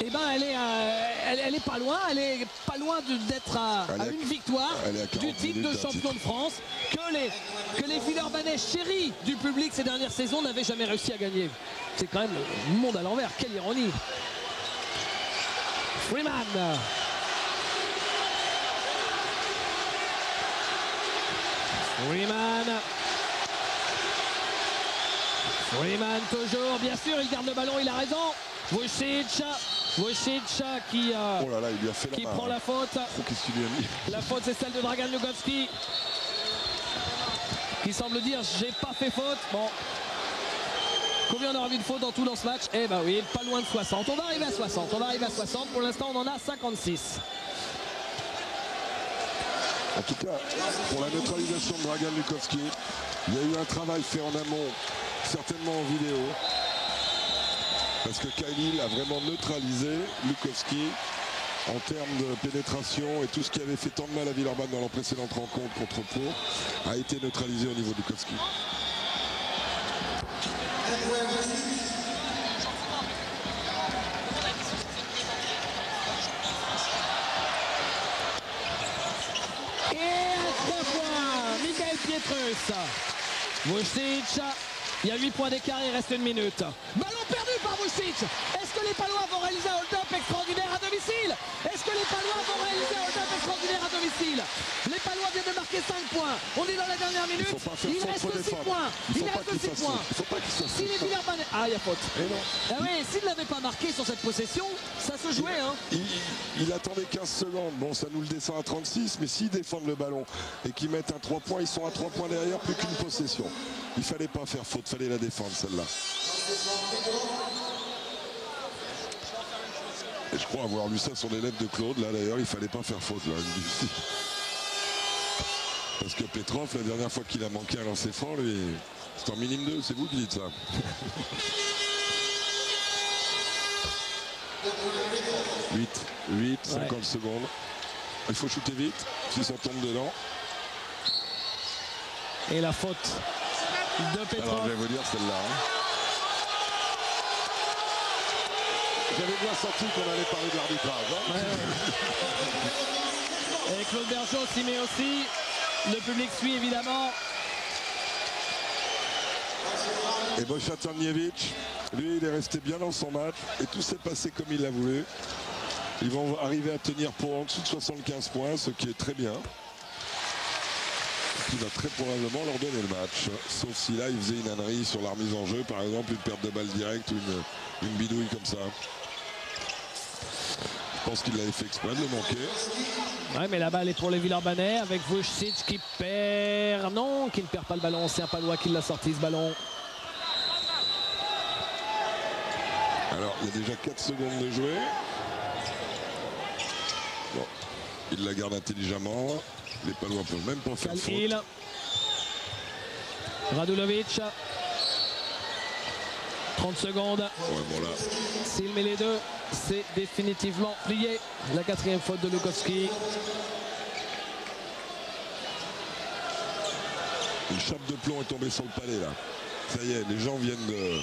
et ben elle est pas loin, d'être à une victoire du titre de champion de France que les Villeurbanais chéris du public ces dernières saisons n'avaient jamais réussi à gagner. C'est quand même le monde à l'envers, quelle ironie. Freeman. Freeman toujours, bien sûr, il garde le ballon, il a raison. Vucic qui prend la faute. La faute, c'est celle de Dragan Lukowski qui semble dire j'ai pas fait faute. Bon, combien on aura vu de fautes dans ce match? Eh ben oui, pas loin de 60. On va arriver à 60. Pour l'instant, on en a 56. En tout cas, pour la neutralisation de Dragan Lukowski, il y a eu un travail fait en amont, certainement en vidéo. Parce que Khalil a vraiment neutralisé Lukowski. en termes de pénétration et tout ce qui avait fait tant de mal à Villeurbanne dans leur précédente rencontre contre Pau a été neutralisé au niveau du Lukowski. Et à 3 points, Michael Pietrus. Vucic, il y a 8 points d'écart, il reste 1 minute. Ballon perdu par Vucic. Est-ce que les Palois vont réaliser un hold-up extraordinaire à domicile? Est-ce que les Palois vont réaliser un hold-up extraordinaire à domicile? Les Palois viennent de marquer 5 points. On est dans la dernière minute. Il reste 6 points. Il reste 6 points. Si les Villeurbanne... Ah, il y a faute. Ah oui, s'il ne l'avait pas marqué sur cette possession, ça se jouait. Hein. Il attendait 15 secondes. Bon, ça nous le descend à 36, mais s'ils défendent le ballon et qu'ils mettent un 3 points, ils sont à 3 points derrière, plus qu'une possession. Il fallait pas faire faute, fallait la défendre celle-là. Et je crois avoir lu ça sur les lèvres de Claude, là d'ailleurs, il fallait pas faire faute là. Parce que Petrov, la dernière fois qu'il a manqué un lancer franc, lui, c'est en minime 2, c'est vous qui dites ça. 8, 50 secondes. Il faut shooter vite, si ça tombe dedans. Et la faute de Petrov. Alors je vais vous dire celle-là. J'avais bien senti qu'on allait parler de l'arbitrage. Hein. Et Claude Bergeau s'y met aussi. Le public suit évidemment. Et Bojša Crnjević, lui, il est resté bien dans son match. Et tout s'est passé comme il l'a voulu. Ils vont arriver à tenir pour en dessous de 75 points, ce qui est très bien. Qui va très probablement leur donner le match. Sauf si là, il faisait une ânerie sur la remise en jeu, par exemple, une perte de balle directe ou une bidouille comme ça. Je pense qu'il l'avait fait exprès de le manquer. Ouais, mais la balle est pour les Villeurbanais avec Vucic qui perd. Non, qui ne perd pas le ballon. C'est un Palois qui l'a sorti ce ballon. Alors, il y a déjà 4 secondes de jouer. Bon, il la garde intelligemment. Les Palois ne peuvent même pas faire faute. Radulovic. 30 secondes. Ouais, bon là. S'il met les deux, c'est définitivement plié. La 4e faute de Lukowski. Une chape de plomb est tombée sur le palais là. Ça y est, les gens viennent de...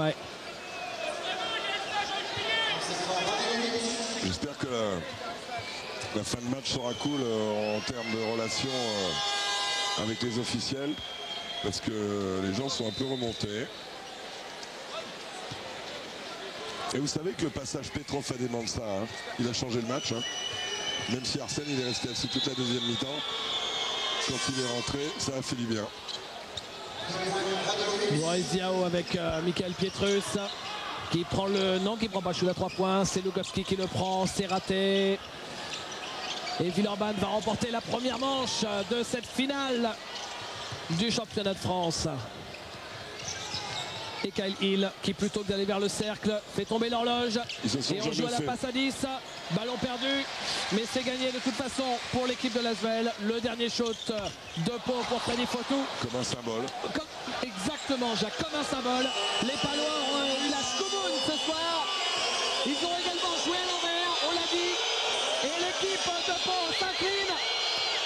Ouais. J'espère que la fin de match sera cool en termes de relations avec les officiels. Parce que les gens sont un peu remontés. Et vous savez que le passage Petrov à Demansa, hein, il a changé le match. Hein. Même si Arsène il est resté assis toute la deuxième mi-temps, quand il est rentré, ça a fait du bien. Boris Diaw avec Michael Pietrus qui prend le... Non, qui prend pas, je suis à 3 points. C'est Lukowski qui le prend, c'est raté. Et Villeurbanne va remporter la première manche de cette finale du championnat de France. Et Kyle Hill qui, plutôt que d'aller vers le cercle, fait tomber l'horloge. Et on joue à la passe à 10. Ballon perdu, mais c'est gagné de toute façon pour l'équipe de l'Asvel. Le dernier shoot de Pau pour Freddy Fotou. Comme un symbole. Exactement, Jacques, comme un symbole. Les Palois ont eu la Schkumun ce soir. Ils ont également joué à l'envers, on l'a dit. Et l'équipe de Pau s'incline.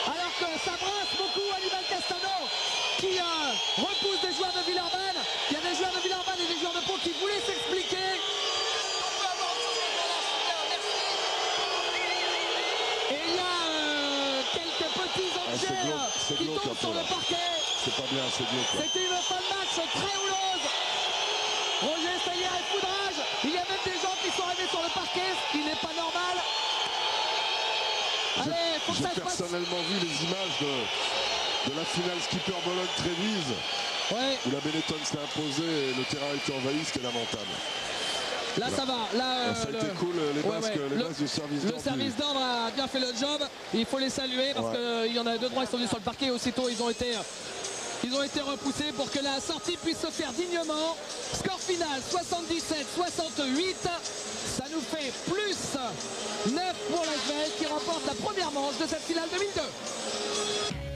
Alors que ça brasse beaucoup Aníbal Castano qui repousse des joueurs de Villeurbanne. Il y a des joueurs de Villeurbanne et des joueurs de Pau qui voulaient s'expliquer. Et il y a quelques petits objets qui tombent sur le parquet. C'est pas bien, c'est glauque. C'était une fin de match très houleuse. Roger Steyer et foudrage. Il y a même des gens qui sont arrivés sur le parquet, ce qui n'est pas normal. Allez, faut que ça se passe. J'ai personnellement vu les images de la finale Skipper Bologne-Trévise, où la Benetton s'est imposée et le terrain a été envahi, c'était lamentable. Là, ça va. Là, ça a été cool, les bases du service d'ordre. Le service d'ordre a bien fait le job. Il faut les saluer parce qu'il y en a 2-3 qui sont venus sur le parquet. Aussitôt, ils ont été repoussés pour que la sortie puisse se faire dignement. Score final 77-68. Ça nous fait plus 9 pour l'Asvel qui remporte la première manche de cette finale 2002.